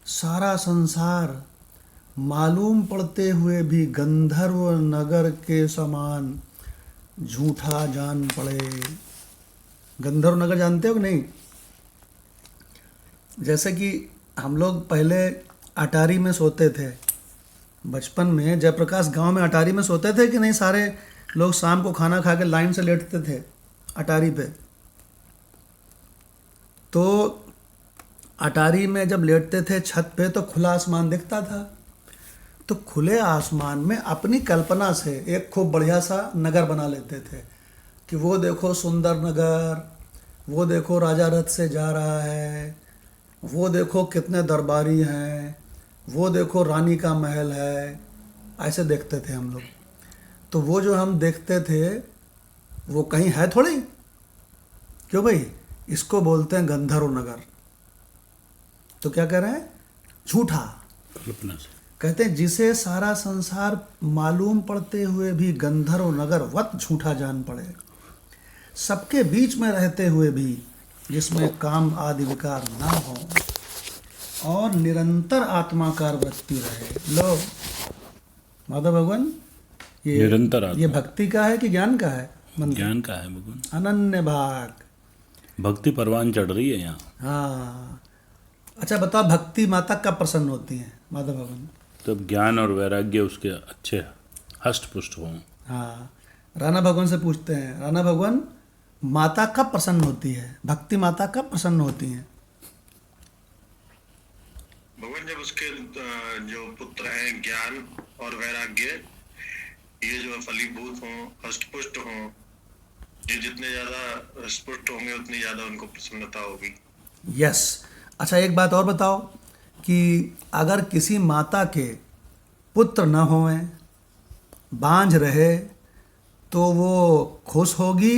सारा संसार मालूम पड़ते हुए भी गंधर्व नगर के समान झूठा जान पड़े। गंधर्व नगर जानते हो कि नहीं? जैसे कि हम लोग पहले अटारी में सोते थे बचपन में। जयप्रकाश गांव में अटारी में सोते थे कि नहीं? सारे लोग शाम को खाना खा के लाइन से लेटते थे अटारी पे। तो अटारी में जब लेटते थे छत पे तो खुला आसमान दिखता था। तो खुले आसमान में अपनी कल्पना से एक खूब बढ़िया सा नगर बना लेते थे कि वो देखो सुंदर नगर, वो देखो राजा रथ से जा रहा है, वो देखो कितने दरबारी हैं, वो देखो रानी का महल है। ऐसे देखते थे हम लोग। तो वो जो हम देखते थे वो कहीं है थोड़ी। क्यों भाई? इसको बोलते हैं गंधर्व नगर। तो क्या कह रहे हैं? झूठा। कल्पना से कहते हैं जिसे सारा संसार मालूम पड़ते हुए भी गंधर्व नगर वत झूठा जान पड़े, सबके बीच में रहते हुए भी जिसमें काम आदि विकार ना हो और निरंतर आत्माकार वृत्ति रहे। लो माधव भगवान, ये निरंतर आत्मा। ये भक्ति का है कि ज्ञान का है? ज्ञान का है भगवान। अनन्य भाग। भक्ति परवान चढ़ रही है यहाँ। हाँ। अच्छा बताओ, भक्ति माता कब प्रसन्न होती है माधव भगवान? तब ज्ञान और वैराग्य उसके अच्छे हष्ट पुष्ट हों। हाँ। राणा भगवान से पूछते हैं, राणा भगवान माता कब प्रसन्न होती है? भक्ति माता कब प्रसन्न होती है? भगवान जब उसके जो पुत्र हैं ज्ञान और वैराग्य ये जो फलीभूत हों, हष्टपुष्ट हों, ये जितने ज्यादा हष्टपुष्ट होंगे उतनी ज्यादा उनको प्रसन्नता होगी। यस। अच्छा एक बात और बताओ कि अगर किसी माता के पुत्र न हों, बांझ रहे, तो वो खुश होगी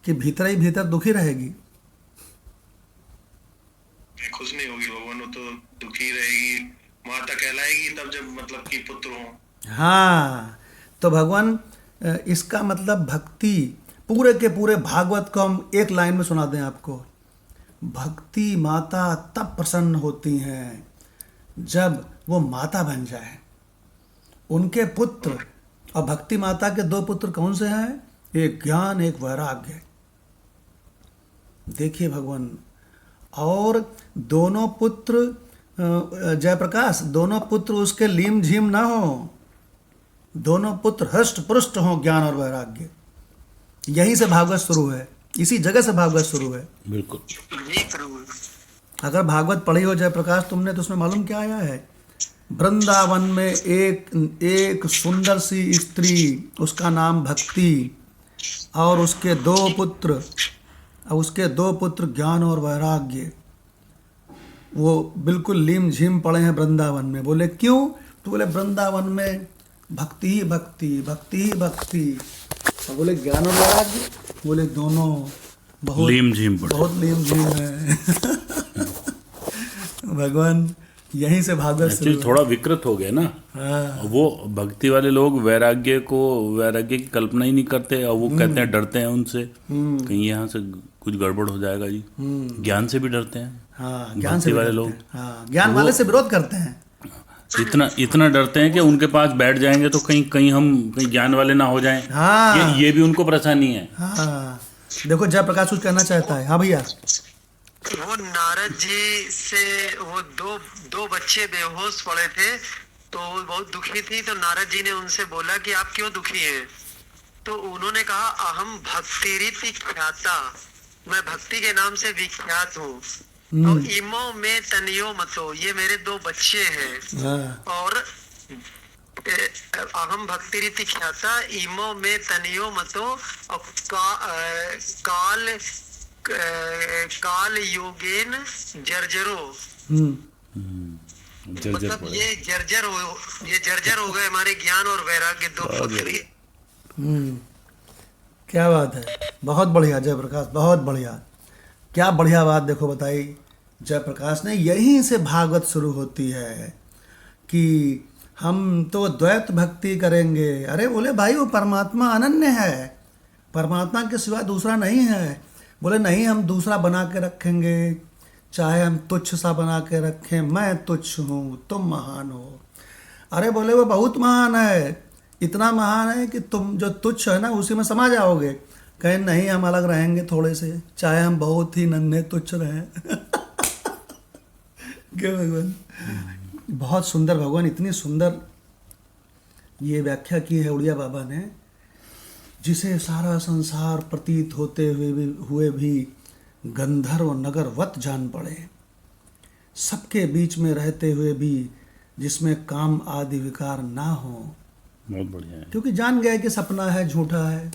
कि भीतर ही भीतर दुखी रहेगी? खुश नहीं होगी भगवान, वो तो दुखी रहेगी। माता कहलाएगी तब जब मतलब कि पुत्र हो। हाँ। तो भगवान इसका मतलब भक्ति पूरे के पूरे भागवत को हम एक लाइन में सुना दें आपको। भक्ति माता तब प्रसन्न होती हैं जब वो माता बन जाए। उनके पुत्र और भक्ति माता के दो पुत्र कौन से हैं? एक ज्ञान एक वैराग्य। देखिए भगवान, और दोनों पुत्र जयप्रकाश, दोनों पुत्र उसके लीम झीम ना हो, दोनों पुत्र हष्ट पुष्ट हों ज्ञान और वैराग्य। यहीं से भागवत शुरू है, इसी जगह से भागवत शुरू है। बिल्कुल। जी प्रभु। अगर भागवत पढ़ी हो जयप्रकाश तुमने, तो उसमें मालूम क्या आया है? वृंदावन में एक सुंदर सी स्त्री, उसका नाम भक्ति, और उसके दो पुत्र ज्ञान और वैराग्य, वो बिल्कुल लीम झीम पड़े हैं वृंदावन में। बोले क्यों? तो बोले वृंदावन में भक्ति ही भक्ति, भक्ति ही भक्ति। और बोले ज्ञान और वैराग्य, बोले दोनों बहुत लीम झीम पड़े, बहुत लीम झीम है। भगवान यहीं से भागवत शुरू एक्चुअली थोड़ा विकृत हो गया ना। हाँ। वो भक्ति वाले लोग वैराग्य की कल्पना ही नहीं करते, और वो कहते हैं, डरते हैं उनसे, कहीं यहाँ से कुछ गड़बड़ हो जाएगा जी। ज्ञान से भी डरते हैं। हाँ, ज्ञान से भक्ति भी वाले डरते लोग, हैं। हाँ, ज्ञान वाले से विरोध करते हैं। इतना डरते हैं कि उनके पास बैठ जाएंगे तो कहीं हम ज्ञान वाले ना हो जाएं। हाँ। ये भी उनको परेशानी है। हाँ, देखो जयप्रकाश कुछ कहना चाहता है। हाँ भैया। वो नारद जी से वो दो बच्चे बेहोश पड़े थे, तो वो बहुत दुखी थी। तो नारद जी ने उनसे बोला कि आप क्यों दुखी हैं? तो उन्होंने कहा, अहम भक्तिरीति ख्याता, मैं भक्ति के नाम से विख्यात हूँ। तो इमो में तनियो मतो, ये मेरे दो बच्चे हैं। हाँ। और अहम भक्तिरीति ख्याता इमो में तनियो मतो, और काल योगेन जर्जरो। मतलब ये जर्जर हो गए हमारे ज्ञान और वैराग्य दो पुत्री। क्या बात है, बहुत बढ़िया जयप्रकाश, बहुत बढ़िया। क्या बढ़िया बात देखो बताई जयप्रकाश ने। यहीं से भागवत शुरू होती है कि हम तो द्वैत भक्ति करेंगे। अरे बोले भाई, वो परमात्मा अनन्य है, परमात्मा के सिवा दूसरा नहीं है। बोले नहीं, हम दूसरा बना के रखेंगे, चाहे हम तुच्छ सा बना के रखें, मैं तुच्छ हूँ, तुम महान हो। अरे बोले वो बहुत महान है, इतना महान है कि तुम जो तुच्छ है ना उसी में समा जाओगे। कहें नहीं, हम अलग रहेंगे थोड़े से, चाहे हम बहुत ही नन्हे तुच्छ रहें। क्या भगवान, बहुत सुंदर भगवान, इतनी सुंदर ये व्याख्या की है उड़िया बाबा ने, जिसे सारा संसार प्रतीत होते हुए भी गंधर्व नगरवत जान पड़े, सबके बीच में रहते हुए भी जिसमें काम आदि विकार ना हो। बहुत बढ़िया है। क्योंकि जान गए कि सपना है, झूठा है,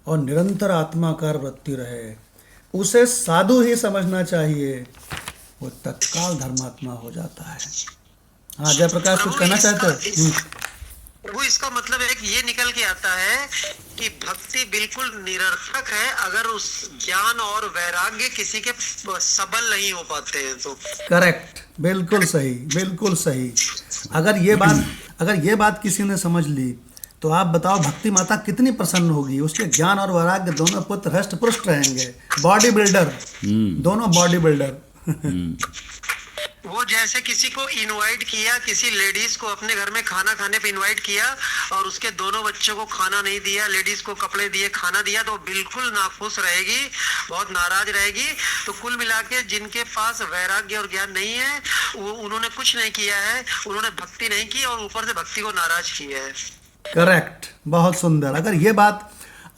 और निरंतर आत्माकार वृत्ति रहे, उसे साधु ही समझना चाहिए, वो तत्काल धर्मात्मा हो जाता है। हाँ जयप्रकाश कुछ कहना चाहते हो? वो इसका मतलब है कि ये निकल के आता है कि भक्ति बिल्कुल निरर्थक है अगर उस ज्ञान और वैराग्य किसी के सबल नहीं हो पाते हैं तो। करेक्ट, बिल्कुल सही, बिल्कुल सही। अगर ये बात किसी ने समझ ली तो आप बताओ भक्ति माता कितनी प्रसन्न होगी। उसके ज्ञान और वैराग्य दोनों पुत्र हष्ट पुष्ट रहेंगे, बॉडी बिल्डर, दोनों बॉडी बिल्डर। वो जैसे किसी को इनवाइट किया, किसी लेडीज को अपने घर में खाना खाने पे इनवाइट किया और उसके दोनों बच्चों को खाना नहीं दिया, लेडीज को कपड़े दिए, खाना दिया, तो बिल्कुल नाखुश रहेगी, बहुत नाराज रहेगी। तो कुल मिला के जिनके पास वैराग्य और ज्ञान नहीं है, वो उन्होंने कुछ नहीं किया है, उन्होंने भक्ति नहीं की और ऊपर से भक्ति को नाराज किया है। करेक्ट, बहुत सुंदर। अगर ये बात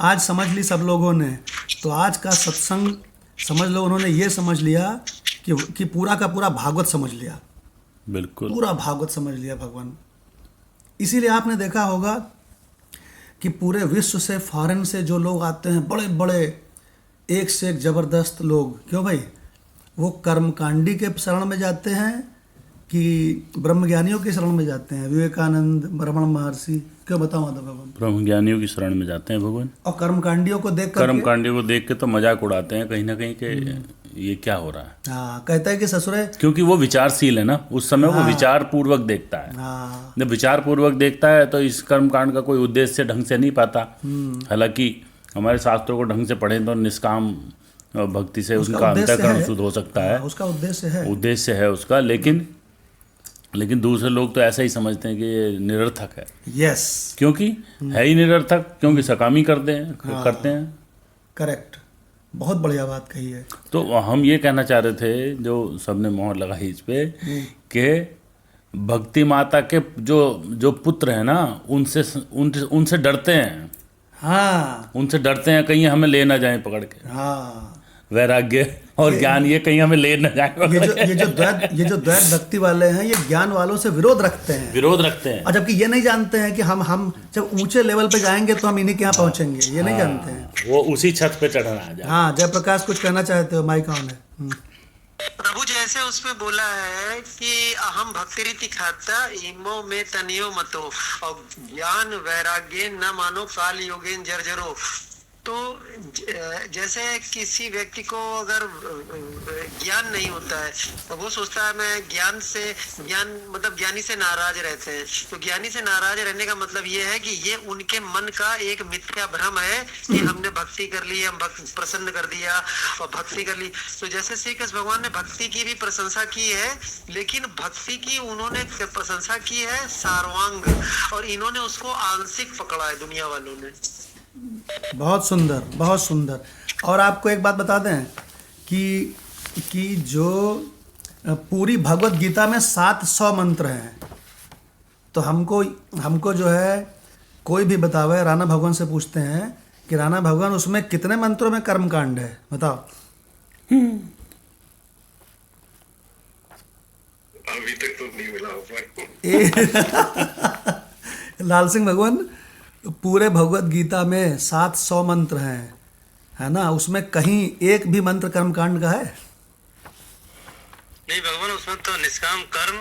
आज समझ ली सब लोगों ने, तो आज का सत्संग समझ लो उन्होंने ये समझ लिया कि पूरा का पूरा भागवत समझ लिया, बिल्कुल पूरा भागवत समझ लिया भगवान। इसीलिए आपने देखा होगा कि पूरे विश्व से, फॉरेन से जो लोग आते हैं, बड़े बड़े एक से एक जबरदस्त लोग, क्यों भाई, वो कर्मकांडी के शरण में जाते हैं कि ब्रह्मज्ञानियों के शरण में जाते हैं? विवेकानंद, रमण महर्षि, क्यों बताओ माता भगवान? ब्रह्मज्ञानियों की शरण में जाते हैं भगवान, और कर्मकांडियों को देख के तो मजाक उड़ाते हैं कहीं ना कहीं के ये क्या हो रहा है। हाँ, कहता है कि ससुरे, क्योंकि वो विचारशील है ना, उस समय वो विचार पूर्वक देखता है। हाँ, जब विचार पूर्वक देखता है तो इस कर्मकांड का कोई उद्देश्य ढंग से नहीं पाता। हालांकि हमारे शास्त्रों को ढंग से पढ़ें तो निष्काम भक्ति से उनका अंतःकरण शुद्ध हो सकता है, उसका उद्देश्य है उसका। लेकिन लेकिन दूसरे लोग तो ऐसा ही समझते हैं कि ये निरर्थक है, यस, क्योंकि है ही निरर्थक, क्योंकि सकामी करते हैं। करेक्ट, बहुत बढ़िया बात कही है। तो हम ये कहना चाह रहे थे, जो सबने मोहर लगाई इस पे, कि भक्ति माता के जो पुत्र हैं ना, उनसे डरते हैं। हाँ उनसे डरते हैं कहीं हमें ले ना जाए पकड़ के। हाँ, वैराग्य और ज्ञान ये कहीं हमें ले ना जाए। ये जो द्वैत भक्ति वाले हैं, ये ज्ञान वालों से विरोध रखते हैं। और जबकि ये नहीं जानते हैं कि हम जब ऊंचे लेवल पे जाएंगे तो हम इन्हीं के यहाँ पहुंचेंगे, ये नहीं जानते हैं। वो उसी छत पे चढ़ना आ जाए। हाँ, जयप्रकाश कुछ कहना चाहते हो? माइक ऑन है। प्रभु जैसे उसमें बोला है कि अहम भक्ति रीति खाता इमो में तनियो मतो, और ज्ञान वैराग्य न मानो काल योगेन जर्जरो। तो जैसे किसी व्यक्ति को अगर ज्ञान नहीं होता है तो वो सोचता है मैं ज्ञान मतलब ज्ञानी से नाराज रहते हैं। तो ज्ञानी से नाराज रहने का मतलब ये है कि ये उनके मन का एक मिथ्या भ्रम है कि हमने भक्ति कर ली, हम प्रसन्न कर दिया और भक्ति कर ली। तो जैसे श्री कृष्ण भगवान ने भक्ति की भी प्रशंसा की है, लेकिन भक्ति की उन्होंने प्रशंसा की है सार्वांग, और इन्होंने उसको आंशिक पकड़ा है दुनिया वालों ने। बहुत सुंदर, बहुत सुंदर। और आपको एक बात बता दें कि जो पूरी भगवत गीता में 700 मंत्र हैं, तो हमको जो है कोई भी बतावे, राणा भगवान से पूछते हैं कि राणा भगवान उसमें कितने मंत्रों में कर्मकांड है, बताओ। अभी तक तो नहीं मिला होगा। लाल सिंह भगवान, पूरे भगवत गीता में 700 मंत्र हैं, है ना? उसमें कहीं एक भी मंत्र कर्मकांड का है? नहीं भगवान, उसमें तो निष्काम कर्म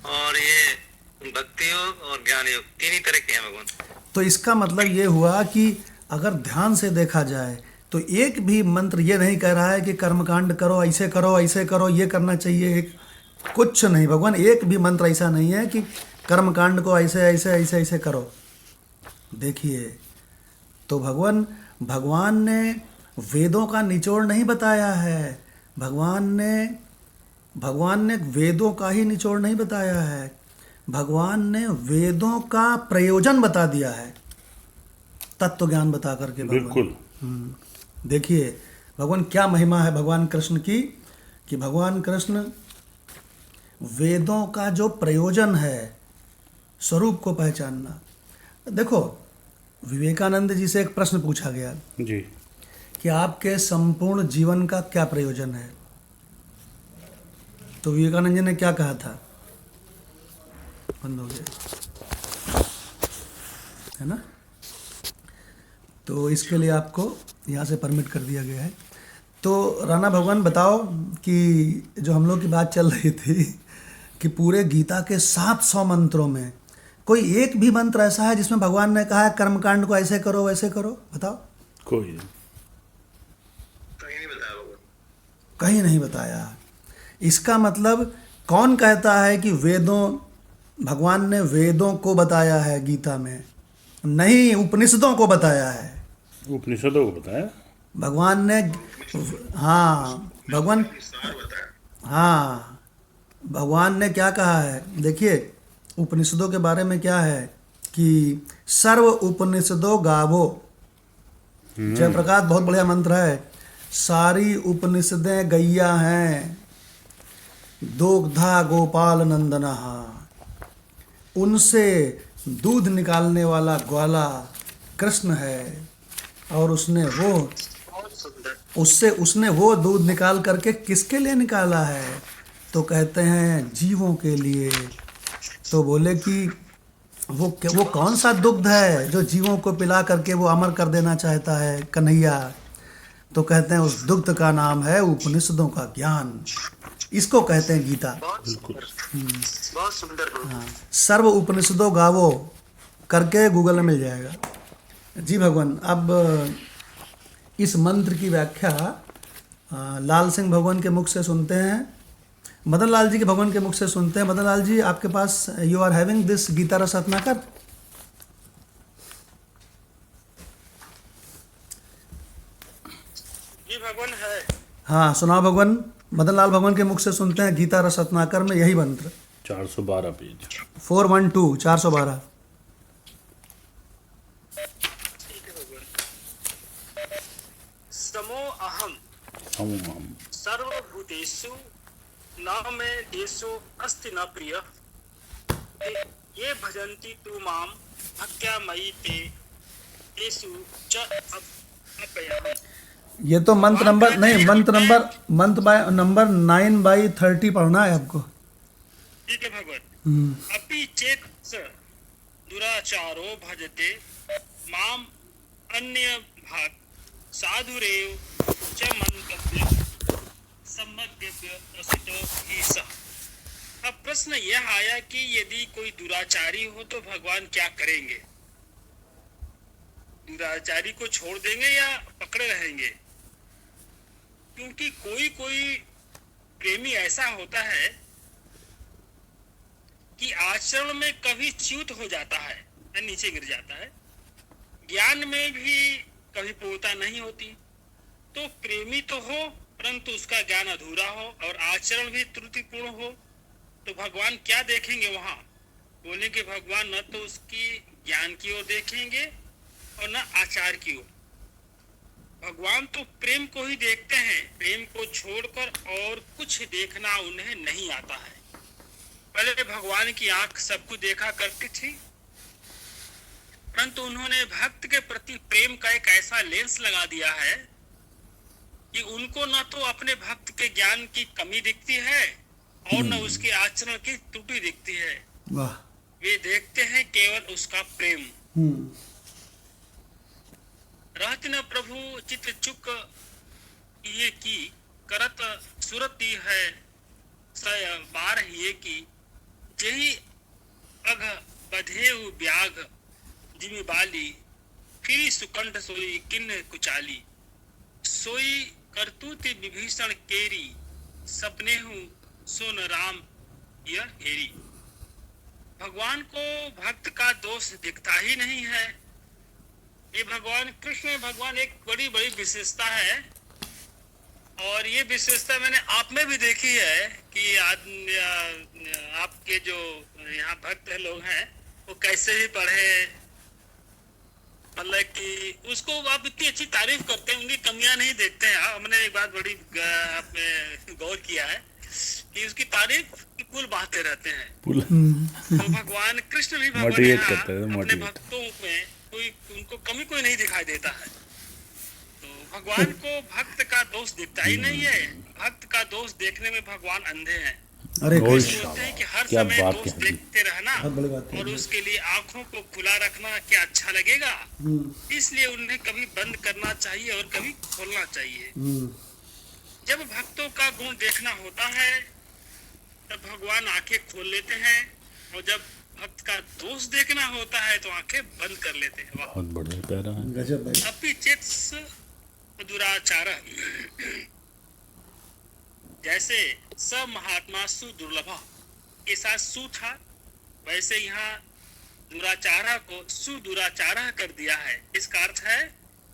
और ये भक्ति योग और ज्ञान योग तीन ही तरह के हैं भगवान। तो इसका मतलब ये हुआ कि अगर ध्यान से देखा जाए तो एक भी मंत्र ये नहीं कह रहा है कि कर्मकांड करो, ऐसे करो, ये करना चाहिए। कुछ नहीं, भगवान एक भी मंत्र ऐसा नहीं है कि कर्मकांड को ऐसे करो। देखिए, तो भगवान ने वेदों का निचोड़ नहीं बताया है। भगवान ने वेदों का ही निचोड़ नहीं बताया है। भगवान ने वेदों का प्रयोजन बता दिया है, तत्व ज्ञान बता करके। बिल्कुल। देखिए भगवान क्या महिमा है भगवान कृष्ण की, कि भगवान कृष्ण वेदों का जो प्रयोजन है, स्वरूप को पहचानना। देखो, विवेकानंद जी से एक प्रश्न पूछा गया जी कि आपके संपूर्ण जीवन का क्या प्रयोजन है, तो विवेकानंद जी ने क्या कहा था? बंद हो गया, है ना? तो इसके लिए आपको यहाँ से परमिट कर दिया गया है। तो राणा भगवान बताओ कि जो हम लोग की बात चल रही थी कि पूरे गीता के 700 मंत्रों में कोई एक भी मंत्र ऐसा है जिसमें भगवान ने कहा है कर्मकांड को ऐसे करो वैसे करो? बताओ। कोई नहीं, कहीं नहीं बताया भगवान, कहीं नहीं बताया। इसका मतलब कौन कहता है कि भगवान ने वेदों को बताया है गीता में? नहीं, उपनिषदों को बताया है। उपनिषदों को बताया भगवान ने। हाँ, भगवान ने क्या कहा है? देखिए, उपनिषदों के बारे में क्या है कि सर्व उपनिषदों गावो। जयप्रकाश बहुत बढ़िया मंत्र है। सारी उपनिषदें गैया हैं, दोग्धा गोपाल नंदना, उनसे दूध निकालने वाला ग्वाला कृष्ण है। और उसने वो दूध निकाल करके किसके लिए निकाला है? तो कहते हैं जीवों के लिए। तो बोले कि वो कौन सा दुग्ध है जो जीवों को पिला करके वो अमर कर देना चाहता है कन्हैया? तो कहते हैं उस दुग्ध का नाम है उपनिषदों का ज्ञान। इसको कहते हैं गीता। बहुत सुंदर। हाँ, सर्व उपनिषदों गावो करके गूगल में मिल जाएगा। जी भगवान, अब इस मंत्र की व्याख्या लाल सिंह भगवान के मुख से सुनते हैं, मदन लाल जी के भगवान के मुख से सुनते हैं। मदन लाल जी, आपके पास you are having this Geeta Ras Ratnakar? जी भगवान है। हाँ, सुनाओ भगवान। मदन लाल भगवान के मुख से सुनते हैं गीता रस रत्नाकर में यही मंत्र। 412 पेज। 412 412। समो अहम हम सर्वभूतेषु न मे देशो अस्ति न प्रिय ये भजन्ति तु माम भक्त्या मयि ते तेषु च अपयः। ये तो मंत्र नंबर नहीं, मंत्र नंबर 9/30 पढ़ना है आपको। ठीक है भगवत। अपि चेत स दुराचारो भजते माम अन्य भाग साधुरेव च मंतव्य सम्यग्यव्य प्रसिद्धो ही सः। अब प्रश्न यह आया कि यदि कोई दुराचारी हो तो भगवान क्या करेंगे? दुराचारी को छोड़ देंगे या पकड़े रहेंगे? क्योंकि कोई कोई प्रेमी ऐसा होता है कि आचरण में कभी च्युत हो जाता है या नीचे गिर जाता है, ज्ञान में भी कभी पूर्णता नहीं होती। तो प्रेमी तो हो परंतु उसका ज्ञान अधूरा हो और आचरण भी त्रुटिपूर्ण हो, तो भगवान क्या देखेंगे वहां? बोले कि भगवान न तो उसकी ज्ञान की ओर देखेंगे और न आचार की ओर। भगवान तो प्रेम को ही देखते हैं, प्रेम को छोड़कर और कुछ देखना उन्हें नहीं आता है। पहले भगवान की आंख सबको देखा करती थी, परंतु उन्होंने भक्त के प्रति प्रेम का एक ऐसा लेंस लगा दिया है कि उनको न तो अपने भक्त के ज्ञान की कमी दिखती है और न उसके आचरण की त्रुटि दिखती है। वाह। वे देखते हैं केवल उसका प्रेम। रहत न प्रभु चित चुक ये की करत सुरती है सय बार ये की जही अघ बधेउ ब्याग जिमि बाली फिरी सुकंठ सोई किन्न कुचाली सोई करतूति विभीषण केरी सपने हूँ सोन राम यह हेरी। भगवान को भक्त का दोष दिखता ही नहीं है। ये भगवान कृष्ण में भगवान एक बड़ी बड़ी विशेषता है, और ये विशेषता मैंने आप में भी देखी है कि आपके जो यहाँ भक्त लोग हैं वो कैसे भी पढ़े, मतलब कि उसको आप इतनी अच्छी तारीफ करते हैं, उनकी कमियां नहीं देखते हैं। हमने एक बात बड़ी आपने गौर किया है कि उसकी तारीफ की पुल बहाते रहते हैं। तो भगवान कृष्ण भी भगवान यहाँ अपने भक्तों में कोई उनको कमी कोई नहीं दिखाई देता है। तो भगवान को भक्त का दोष दिखता ही नहीं है। भक्त का दोष देखने में भगवान अंधे हैं। अरे सोचते हैं कि हर समय दोष देखते रहना और उसके लिए आंखों को खुला रखना क्या अच्छा लगेगा, इसलिए उन्हें कभी बंद करना चाहिए और कभी खोलना चाहिए। जब भक्तों का गुण देखना होता है तब भगवान आंखें खोल लेते हैं, और जब भक्त का दोष देखना होता है तो आंखें बंद कर लेते हैं। बहुत बढ़िया पैरा है। गजब भाई। अपि चेत दुराचार जैसे स महात्मा सुदुर्लभ के साथ सु था, वैसे यहाँ दुराचारा को सुदुराचारा कर दिया है। इसका अर्थ है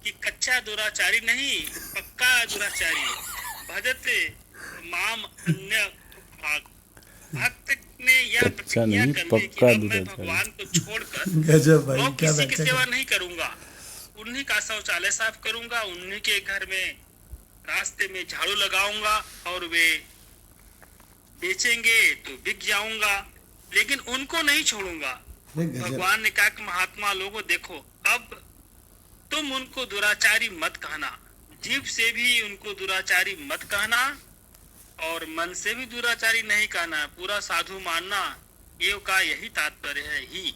कि कच्चा दुराचारी नहीं, पक्का दुराचारी। भजते माम अन्य भाग। भक्त ने यह प्रतिज्ञा कर ली कि अब मैं भगवान को छोड़कर गजब भाई, और क्या किसी की व्याख्या सेवा नहीं करूंगा। उन्हीं का शौचालय साफ करूंगा, उन्हीं के घर में रास्ते में झाड़ू लगाऊंगा, और वे बेचेंगे तो बिक जाऊंगा, लेकिन उनको नहीं छोड़ूंगा। भगवान ने कहा कि महात्मा लोगों देखो, अब तुम उनको दुराचारी मत कहना, जीभ से भी उनको दुराचारी मत कहना और मन से भी दुराचारी नहीं कहना, पूरा साधु मानना। ये का यही तात्पर्य है ही।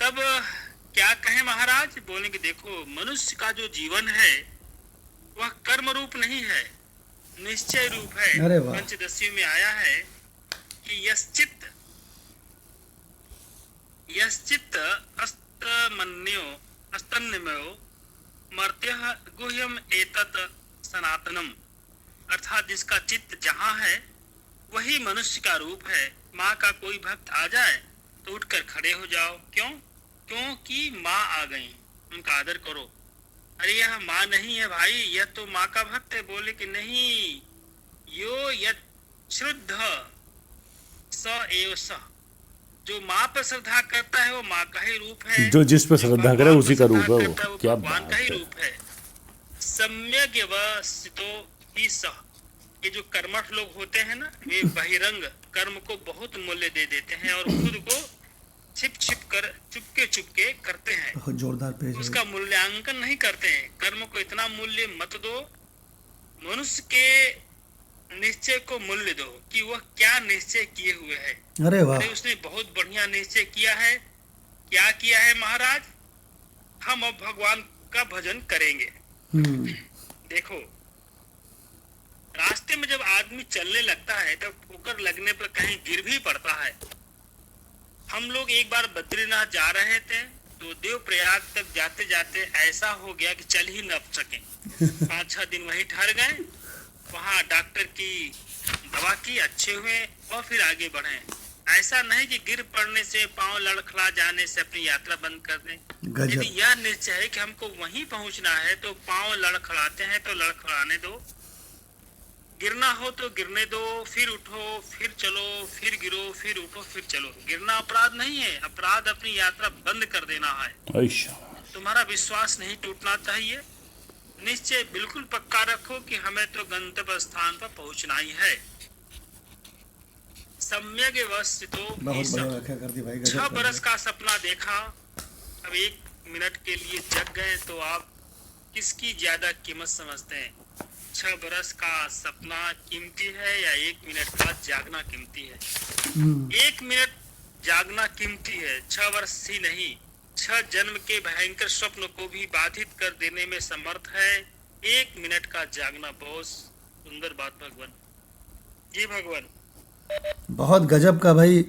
तब क्या कहें महाराज? बोले कि देखो, मनुष्य का जो जीवन है वह कर्म रूप नहीं है, निश्चय रूप है। पंचदशियों में आया है कि यश्चित्त अस्तन्यमयो मर्त्यः गुह्यम एतत् सनातनम। अर्थात जिसका चित्त जहाँ है वही मनुष्य का रूप है। माँ का कोई भक्त आ जाए तो उठकर खड़े हो जाओ। क्यों? क्योंकि माँ आ गई, उनका आदर करो। अरे यह माँ नहीं है भाई, यह तो माँ का भक्त है। बोले कि नहीं, यो यत् श्रुद्ध स एव सः। जो माँ पर श्रद्धा करता है वो माँ का ही रूप है, जो जिस पे श्रद्धा करे उसी का रूप है वो। करता है, क्या भगवान बात का ही है। रूप है। सम्यक व्यवस्थितो ही सः। ये जो कर्मठ लोग होते हैं ना, वे बहिरंग कर्म को बहुत मूल्य दे देते हैं और खुद को छिप छिप कर चुपके करते हैं, बहुत जोरदार पेज है। उसका मूल्यांकन नहीं करते हैं। कर्म को इतना मूल्य मत दो, मनुष्य के निश्चय को मूल्य दो कि वह क्या निश्चय किए हुए है। अरे वाह, अरे उसने बहुत बढ़िया निश्चय किया है। क्या किया है महाराज? हम अब भगवान का भजन करेंगे। देखो, रास्ते में जब आदमी चलने लगता है तब ठोकर लगने पर कहीं गिर भी पड़ता है। हम लोग एक बार बद्रीनाथ जा रहे थे तो देवप्रयाग तक जाते जाते ऐसा हो गया कि चल ही न सके। 5-6 दिन वहीं ठहर गए, वहाँ डॉक्टर की दवा की, अच्छे हुए और फिर आगे बढ़े। ऐसा नहीं कि गिर पड़ने से, पांव लड़खड़ा जाने से अपनी यात्रा बंद कर दें। गजब। यदि यह निश्चय है कि हमको वहीं पहुंचना है तो पांव लड़खड़ाते हैं तो लड़खड़ाने दो, गिरना हो तो गिरने दो, फिर उठो, फिर चलो, फिर गिरो, फिर उठो, फिर चलो। गिरना अपराध नहीं है, अपराध अपनी यात्रा बंद कर देना है। ऐसा तुम्हारा विश्वास नहीं टूटना चाहिए। निश्चय बिल्कुल पक्का रखो कि हमें तो गंतव्य स्थान पर पहुंचना ही है। सम्यक व्यवस्थितो बहुत ही बढ़िया सः। व्याख्या कर दी भाई, 6 गजब कर बरस दिया। का सपना देखा, अब 1 मिनट के लिए जग गए तो आप किसकी ज्यादा कीमत समझते हैं? 6 बरस का सपना कीमती है या 1 मिनट का जागना कीमती है? 1 मिनट जागना कीमती है, 6 वर्ष ही नहीं, 6 जन्म के भयंकर स्वप्न को भी बाधित कर देने में समर्थ है 1 मिनट का जागना। बहुत सुंदर बात भगवान जी। भगवान बहुत गजब का भाई,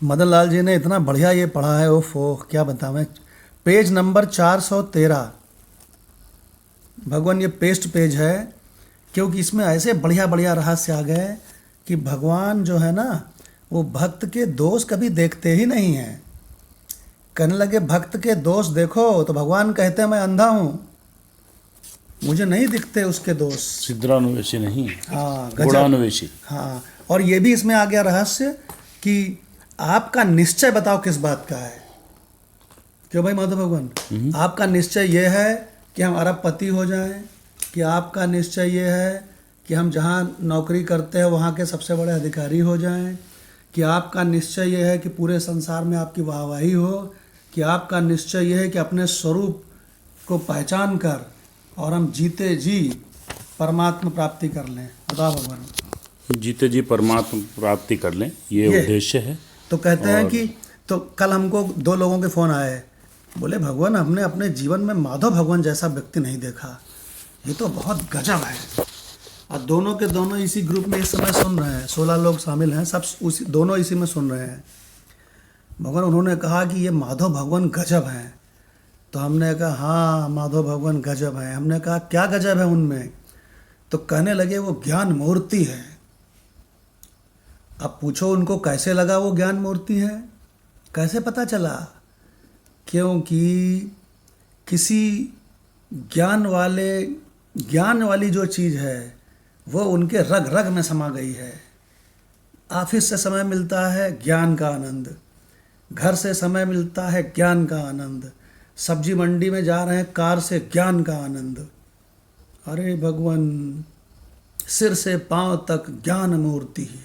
मदन लाल जी ने इतना बढ़िया ये पढ़ा है। ओफो, क्या बताऊं। पेज नंबर 413 भगवान, ये पेस्ट पेज है, क्योंकि इसमें ऐसे बढ़िया बढ़िया रहस्य आ गए कि भगवान जो है ना, वो भक्त के दोष कभी देखते ही नहीं हैं। कहने लगे भक्त के दोष देखो, तो भगवान कहते हैं मैं अंधा हूँ, मुझे नहीं दिखते उसके दोष। सिद्धानुवेशी नहीं, हाँ, गजब। गुणानुवेशी। हाँ, और ये भी इसमें आ गया रहस्य कि आपका निश्चय बताओ किस बात का है। क्यों भाई माधव भगवान, आपका निश्चय ये है कि हम अरबपति हो जाएं, कि आपका निश्चय ये है कि हम जहाँ नौकरी करते हैं वहाँ के सबसे बड़े अधिकारी हो जाएं, कि आपका निश्चय ये है कि पूरे संसार में आपकी वाहवाही हो, कि आपका निश्चय ये है कि अपने स्वरूप को पहचान कर और हम जीते जी परमात्मा प्राप्ति कर लें। बताओ भगवान, जीते जी परमात्मा प्राप्ति कर लें, ये उद्देश्य है। तो कहते हैं कि, तो कल हमको 2 लोगों के फ़ोन आए, बोले भगवान हमने अपने जीवन में माधव भगवान जैसा व्यक्ति नहीं देखा, ये तो बहुत गजब है। और दोनों के दोनों इसी ग्रुप में इस समय सुन रहे हैं, 16 लोग शामिल हैं, सब उसी दोनों इसी में सुन रहे हैं। भगवान उन्होंने कहा कि ये माधव भगवान गजब हैं। तो हमने कहा हाँ माधव भगवान गजब हैं। हमने कहा क्या गजब है उनमें? तो कहने लगे वो ज्ञान मूर्ति है। अब पूछो उनको कैसे लगा वो ज्ञान मूर्ति है, कैसे पता चला? क्योंकि किसी ज्ञान वाली जो चीज़ है वो उनके रग रग में समा गई है। ऑफिस से समय मिलता है ज्ञान का आनंद, घर से समय मिलता है ज्ञान का आनंद, सब्जी मंडी में जा रहे हैं कार से ज्ञान का आनंद। अरे भगवान, सिर से पांव तक ज्ञान मूर्ति है,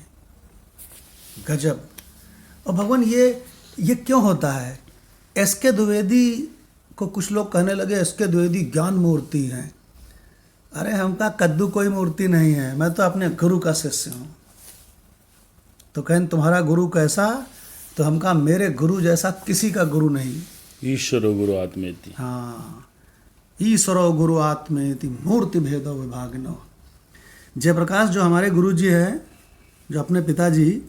गजब। और भगवान ये क्यों होता है? एस.के. द्विवेदी को कुछ लोग कहने लगे एस.के. द्विवेदी ज्ञान मूर्ति हैं। अरे हमका कद्दू कोई मूर्ति नहीं है, मैं तो अपने गुरु का शिष्य हूँ। तो कहें तुम्हारा गुरु कैसा? तो हमका मेरे गुरु जैसा किसी का गुरु नहीं। ईश्वरो गुरु आत्मेति। हाँ, ईश्वरो गुरु आत्मेति मूर्ति भेदो विभागिनो। जयप्रकाश जो हमारे गुरु जी हैं, जो अपने पिताजी,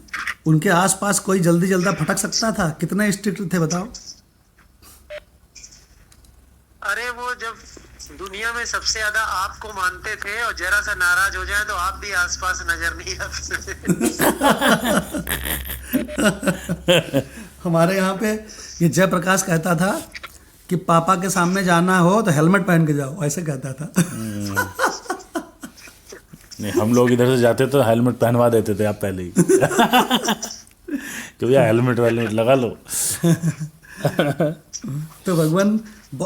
उनके आसपास कोई जल्दी फटक सकता था? कितने स्ट्रिक्ट थे बताओ? अरे वो जब दुनिया में सबसे ज्यादा आपको मानते थे और जरा सा नाराज हो जाए तो आप भी आसपास नजर नहीं आते। हमारे यहाँ पे ये जयप्रकाश कहता था कि पापा के सामने जाना हो तो हेलमेट पहन के जाओ, ऐसे कहता था। नहीं, हम लोग इधर से जाते तो हेलमेट पहनवा देते थे आप पहले ही। तो भैया हेलमेट वेलमेट लगा लो। तो भगवान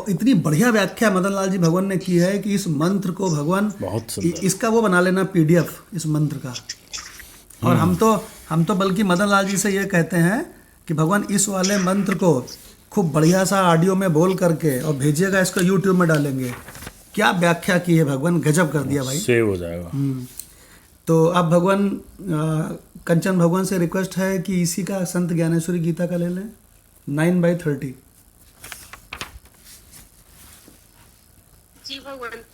इतनी बढ़िया व्याख्या मदन लाल जी भगवान ने की है कि इस मंत्र को भगवान बहुत सुंदर। इसका वो बना लेना पीडीएफ इस मंत्र का। और हम तो बल्कि मदन लाल जी से ये कहते हैं कि भगवान इस वाले मंत्र को खूब बढ़िया सा ऑडियो में बोल करके और भेजिएगा, इसको यूट्यूब में डालेंगे। क्या व्याख्या की है भगवान, गजब कर दिया भाई, सेव हो जाएगा। तो अब भगवान कंचन भगवान से रिक्वेस्ट है कि इसी का संत ज्ञानेश्वरी गीता का ले लें 9/30। जी भगवान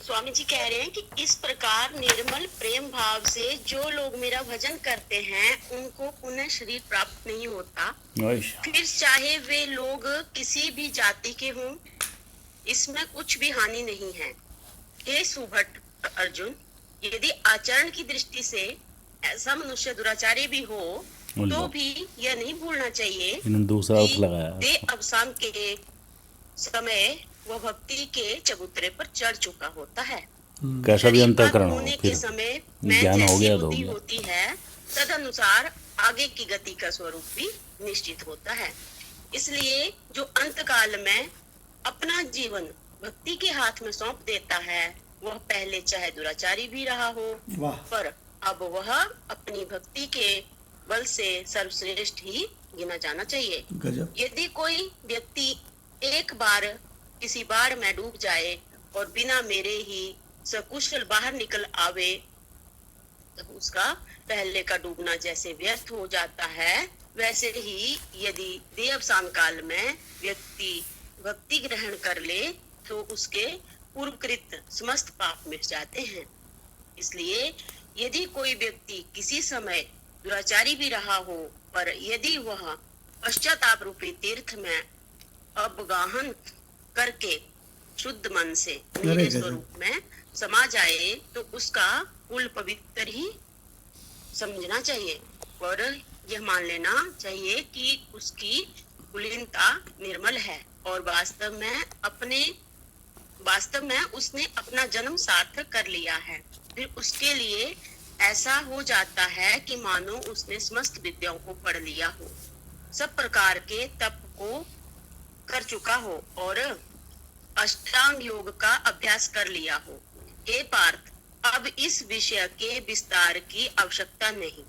स्वामी जी कह रहे हैं कि इस प्रकार निर्मल प्रेम भाव से जो लोग मेरा भजन करते हैं उनको पुनः शरीर प्राप्त नहीं होता, फिर चाहे वे लोग किसी भी जाति के हों, इसमें कुछ भी हानि नहीं है। हे सुभट अर्जुन, यदि आचरण की दृष्टि से ऐसा मनुष्य दुराचारी भी हो तो भी यह नहीं भूलना चाहिए दूसरा अर्थ लगाया दे अवसान के समय वह भक्ति के चबूतरे पर चढ़ चुका होता है। कैसा भी अंतःकरण हो, होने फिर के समय मैं ज्ञान हो गया जैसी तो हो बुद्धि गया। होती है तद अनुसार आगे की गति का स्वरूप भी निश्चित होता है। इसलिए जो अंत काल में अपना जीवन भक्ति के हाथ में सौंप देता है वह पहले चाहे दुराचारी भी रहा हो, पर अब वह अपनी भक्ति के बल से सर्वश्रेष्ठ ही गिना जाना चाहिए। यदि कोई व्यक्ति एक बार किसी बाढ़ में डूब जाए और बिना मेरे ही सकुशल बाहर निकल आवे तो उसका पहले का डूबना जैसे व्यर्थ हो जाता है, वैसे ही यदि देवसान काल में व्यक्ति भक्ति ग्रहण कर ले तो उसके पूर्वकृत समस्त पाप मिट जाते हैं। इसलिए यदि कोई व्यक्ति किसी समय दुराचारी भी रहा हो, पर यदि वह पश्चाताप रूपी तीर्थ में अवगाहन करके शुद्ध मन से मेरे स्वरूप में समा जाए तो उसका कुल पवित्र ही समझना चाहिए और यह मान लेना चाहिए कि उसकी कुलीनता निर्मल है और वास्तव में उसने अपना जन्म सार्थक कर लिया है। फिर उसके लिए ऐसा हो जाता है कि मानो उसने समस्त विद्याओं को पढ़ लिया हो, सब प्रकार के तप को कर चुका हो और अष्टांग योग का अभ्यास कर लिया हो। हे पार्थ, अब इस विषय के विस्तार की आवश्यकता नहीं।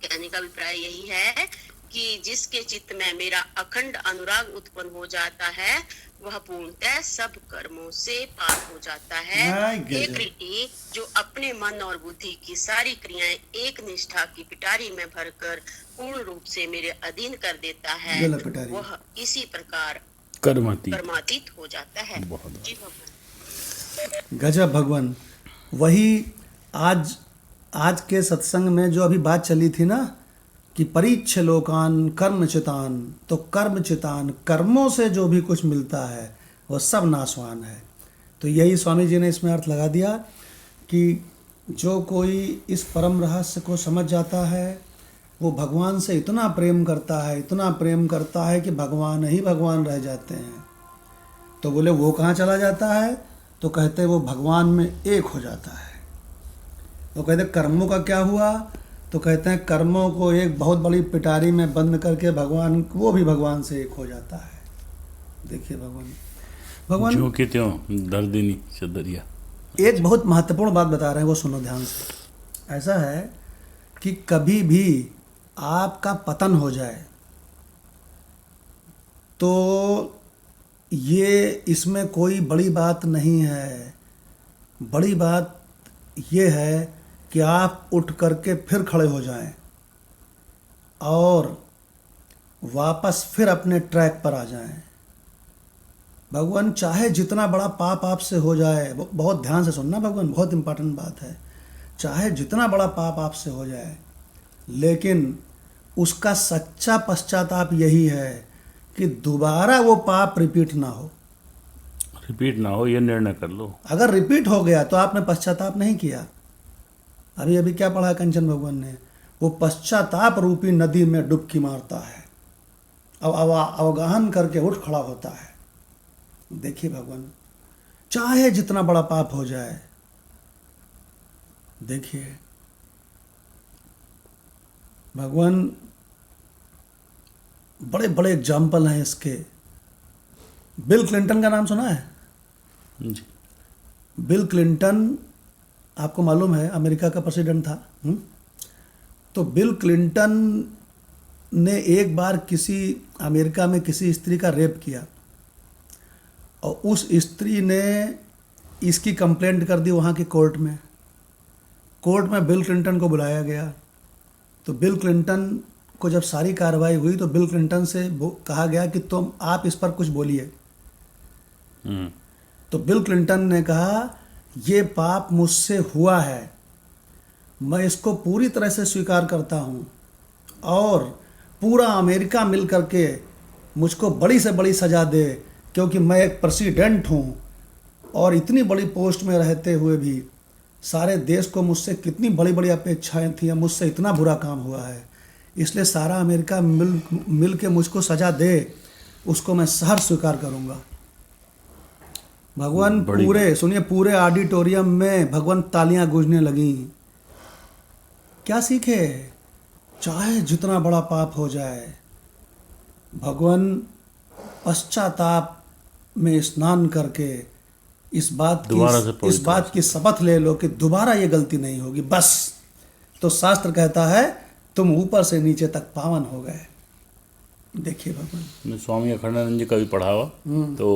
कहने का अभिप्राय यही है कि जिसके चित्त में मेरा अखंड अनुराग उत्पन्न हो जाता है वह पूर्णतः सब कर्मों से पार हो जाता है। एक रीति जो अपने मन और बुद्धि की सारी क्रियाएं एक निष्ठा की पिटारी में भरकर पूर्ण रूप से मेरे अधीन कर देता है, वह इसी प्रकार कर्मातीत हो जाता है। जी भगवान। गजब भगवान। वही आज के सत्संग में जो अभी बात चली थी ना कि परीक्ष लोकान कर्मचितान, तो कर्मचितान कर्मों से जो भी कुछ मिलता है वह सब नाशवान है। तो यही स्वामी जी ने इसमें अर्थ लगा दिया कि जो कोई इस परम रहस्य को समझ जाता है वो भगवान से इतना प्रेम करता है कि भगवान ही भगवान रह जाते हैं। तो बोले वो कहाँ चला जाता है, तो कहते वो भगवान में एक हो जाता है। तो कहते कर्मों का क्या हुआ, तो कहते हैं कर्मों को एक बहुत बड़ी पिटारी में बंद करके भगवान, वो भी भगवान से एक हो जाता है। देखिए भगवान जो कि त्यों दर्दिनी चदरिया। एक बहुत महत्वपूर्ण बात बता रहे हैं, वो सुनो ध्यान से। ऐसा है कि कभी भी आपका पतन हो जाए तो ये इसमें कोई बड़ी बात नहीं है। बड़ी बात ये है कि आप उठ करके फिर खड़े हो जाएं और वापस फिर अपने ट्रैक पर आ जाएं। भगवान चाहे जितना बड़ा पाप आपसे हो जाए, बहुत ध्यान से सुनना भगवान, बहुत इम्पोर्टेंट बात है, चाहे जितना बड़ा पाप आपसे हो जाए लेकिन उसका सच्चा पश्चाताप यही है कि दोबारा वो पाप रिपीट ना हो। ये निर्णय कर लो। अगर रिपीट हो गया तो आपने पश्चाताप नहीं किया। अभी क्या पढ़ा कंचन भगवान ने, वो पश्चाताप रूपी नदी में डुबकी मारता है, अब अवगाहन करके उठ खड़ा होता है। देखिए भगवान, चाहे जितना बड़ा पाप हो जाए, देखिए भगवान बड़े बड़े एग्जाम्पल हैं इसके। बिल क्लिंटन का नाम सुना है? जी। बिल क्लिंटन आपको मालूम है अमेरिका का प्रेसिडेंट था। तो बिल क्लिंटन ने एक बार अमेरिका में किसी स्त्री का रेप किया और उस स्त्री ने इसकी कंप्लेंट कर दी वहाँ की कोर्ट में। कोर्ट में बिल क्लिंटन को बुलाया गया। तो बिल क्लिंटन को जब सारी कार्रवाई हुई तो बिल क्लिंटन से कहा गया कि आप इस पर कुछ बोलिए। तो बिल क्लिंटन ने कहा ये पाप मुझसे हुआ है, मैं इसको पूरी तरह से स्वीकार करता हूँ और पूरा अमेरिका मिल करके मुझको बड़ी से बड़ी सज़ा दे, क्योंकि मैं एक प्रेसिडेंट हूँ और इतनी बड़ी पोस्ट में रहते हुए भी सारे देश को मुझसे कितनी बड़ी बड़ी अपेक्षाएं थी, मुझसे इतना बुरा काम हुआ है, इसलिए सारा अमेरिका मिल के मुझको सज़ा दे, उसको मैं सहर्ष स्वीकार करूँगा। भगवान पूरे ऑडिटोरियम में भगवान तालियां गूंजने लगी। क्या सीखे? चाहे जितना बड़ा पाप हो जाए, भगवान पश्चाताप में स्नान करके इस बात की शपथ ले लो कि दोबारा ये गलती नहीं होगी, बस। तो शास्त्र कहता है तुम ऊपर से नीचे तक पावन हो गए। देखिए भगवान। स्वामी अखंडानंद जी का भी पढ़ा हुआ, तो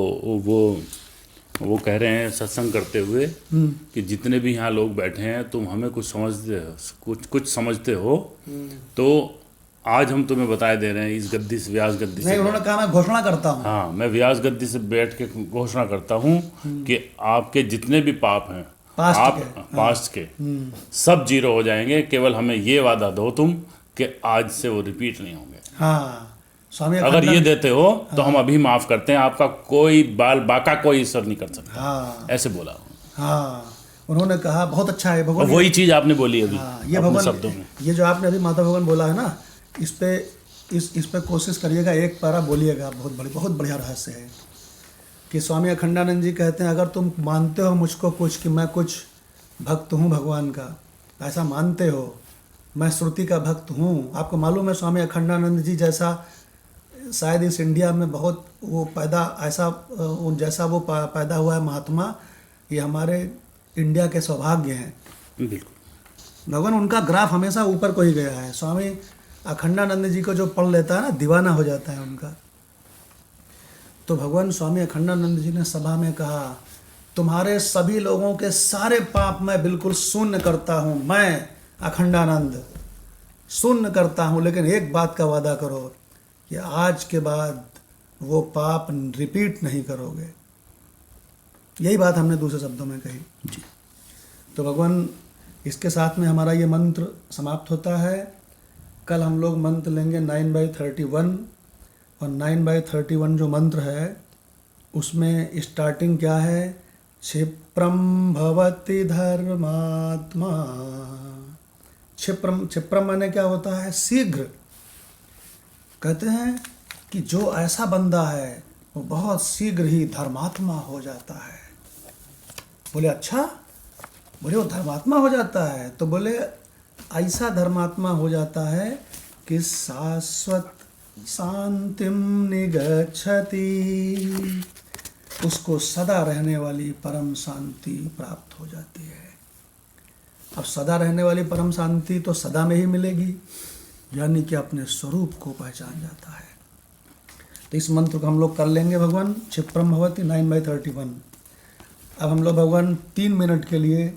वो कह रहे हैं सत्संग करते हुए कि जितने भी यहाँ लोग बैठे हैं तुम हमें कुछ समझते हो तो आज हम तुम्हें बताए दे रहे हैं इस गद्दी से, व्यास गद्दी से। नहीं, उन्होंने कहा मैं घोषणा करता हूँ। हाँ, मैं व्यास गद्दी से बैठ के घोषणा करता हूँ कि आपके जितने भी पाप हैं पास्ट के सब जीरो हो जाएंगे, केवल हमें ये वादा दो तुम कि आज से वो रिपीट नहीं होंगे। हाँ, स्वामी अगर ये देते हो तो हम अभी माफ करते हैं, आपका कोई बाल बाका कोई ईश्वर नहीं कर सकता। हाँ, ऐसे बोला। हाँ, उन्होंने कहा बहुत अच्छा है भगवान। वही चीज आपने बोली अभी। हाँ, ये भगवान शब्दों में ये जो आपने अभी माता भगवान बोला है ना, इस पे कोशिश करिएगा, एक पारा बोलिएगा। बहुत बढ़िया रहस्य है कि स्वामी अखंडानंद जी कहते हैं अगर तुम मानते हो मुझको कुछ कि मैं कुछ भक्त हूँ भगवान का, ऐसा मानते हो, मैं श्रुति का भक्त हूँ। आपको मालूम है स्वामी अखंडानंद जी जैसा शायद इस इंडिया में बहुत जैसा वो पैदा हुआ है महात्मा, ये हमारे इंडिया के सौभाग्य हैं। बिल्कुल भगवान उनका ग्राफ हमेशा ऊपर को ही गया है। स्वामी अखंडानंद जी को जो पढ़ लेता है ना, दीवाना हो जाता है उनका। तो भगवान स्वामी अखंडानंद जी ने सभा में कहा तुम्हारे सभी लोगों के सारे पाप मैं बिल्कुल शून्य करता हूँ, मैं अखंडानंद शून्य करता हूँ, लेकिन एक बात का वादा करो कि आज के बाद वो पाप रिपीट नहीं करोगे। यही बात हमने दूसरे शब्दों में कही जी। तो भगवान इसके साथ में हमारा ये मंत्र समाप्त होता है। कल हम लोग मंत्र लेंगे 9/31 और 9/31 जो मंत्र है उसमें स्टार्टिंग क्या है? क्षिप्रम भवति धर्मात्मा। क्षिप्रम माने क्या होता है? शीघ्र। कहते हैं कि जो ऐसा बंदा है वो बहुत शीघ्र ही धर्मात्मा हो जाता है। बोले अच्छा, बोले वो धर्मात्मा हो जाता है? तो बोले ऐसा धर्मात्मा हो जाता है कि शाश्वत शांतिम निगच्छति, उसको सदा रहने वाली परम शांति प्राप्त हो जाती है। अब सदा रहने वाली परम शांति तो सदा में ही मिलेगी, यानी कि अपने स्वरूप को पहचान जाता है। तो इस मंत्र को हम लोग कर लेंगे भगवान। क्षिप्रम भवति 9/31। अब हम लोग भगवान 3 मिनट के लिए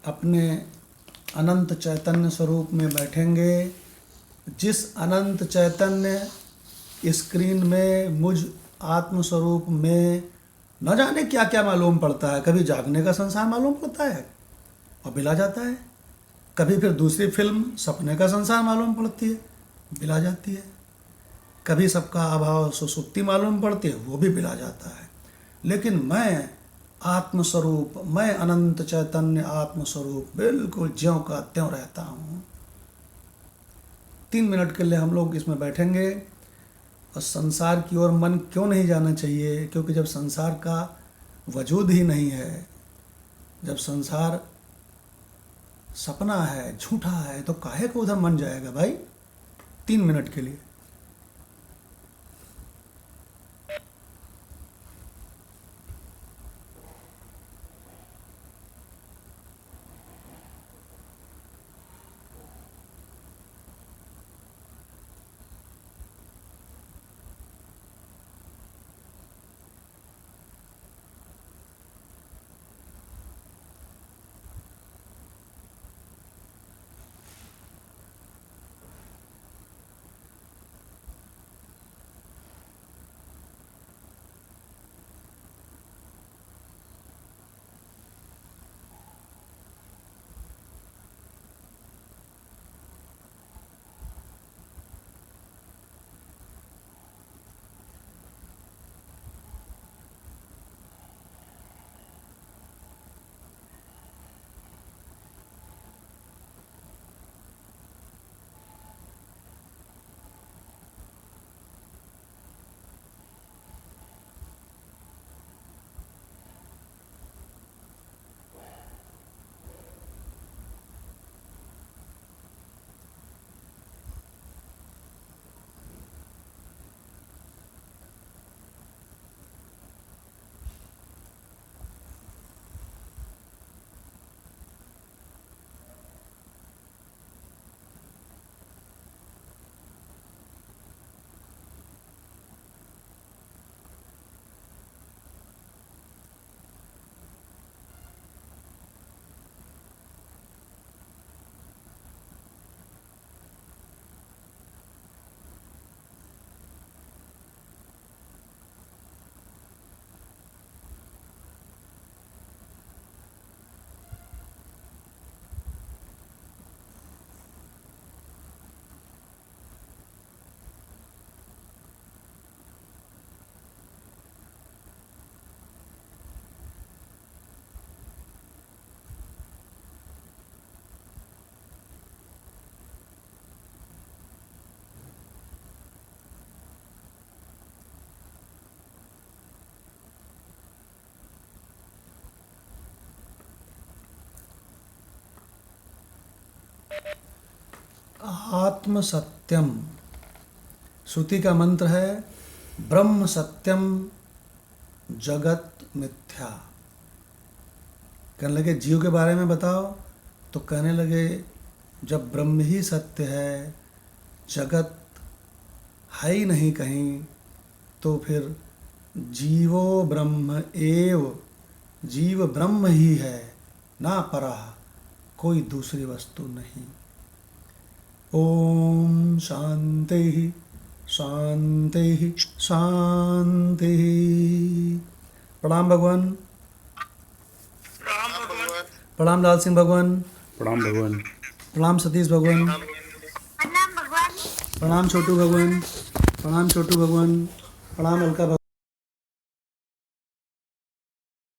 अपने अनंत चैतन्य स्वरूप में बैठेंगे। जिस अनंत चैतन्य स्क्रीन में मुझ आत्म स्वरूप में न जाने क्या क्या मालूम पड़ता है। कभी जागने का संसार मालूम पड़ता है और बिला जाता है, कभी फिर दूसरी फिल्म सपने का संसार मालूम पड़ती है, बिला जाती है, कभी सबका अभाव सुसुप्ति मालूम पड़ती है, वो भी बिला जाता है। लेकिन मैं आत्मस्वरूप, मैं अनंत चैतन्य आत्मस्वरूप बिल्कुल ज्यों का त्यों रहता हूँ। 3 मिनट के लिए हम लोग इसमें बैठेंगे। और संसार की ओर मन क्यों नहीं जाना चाहिए? क्योंकि जब संसार का वजूद ही नहीं है, जब संसार सपना है, झूठा है, तो काहे को उधर मन जाएगा भाई 3 मिनट के लिए। आत्म सत्यम, श्रुति का मंत्र है ब्रह्म सत्यम जगत मिथ्या। कहने लगे जीव के बारे में बताओ, तो कहने लगे जब ब्रह्म ही सत्य है, जगत है ही नहीं कहीं, तो फिर जीवो ब्रह्म एव, जीव ब्रह्म ही है, ना परः, कोई दूसरी वस्तु नहीं। ओम शांति शांति शांति। प्रणाम भगवान। प्रणाम लाल सिंह भगवान। प्रणाम भगवान। प्रणाम सतीश भगवान। प्रणाम छोटू भगवान। प्रणाम छोटू भगवान। प्रणाम अलका भगवान।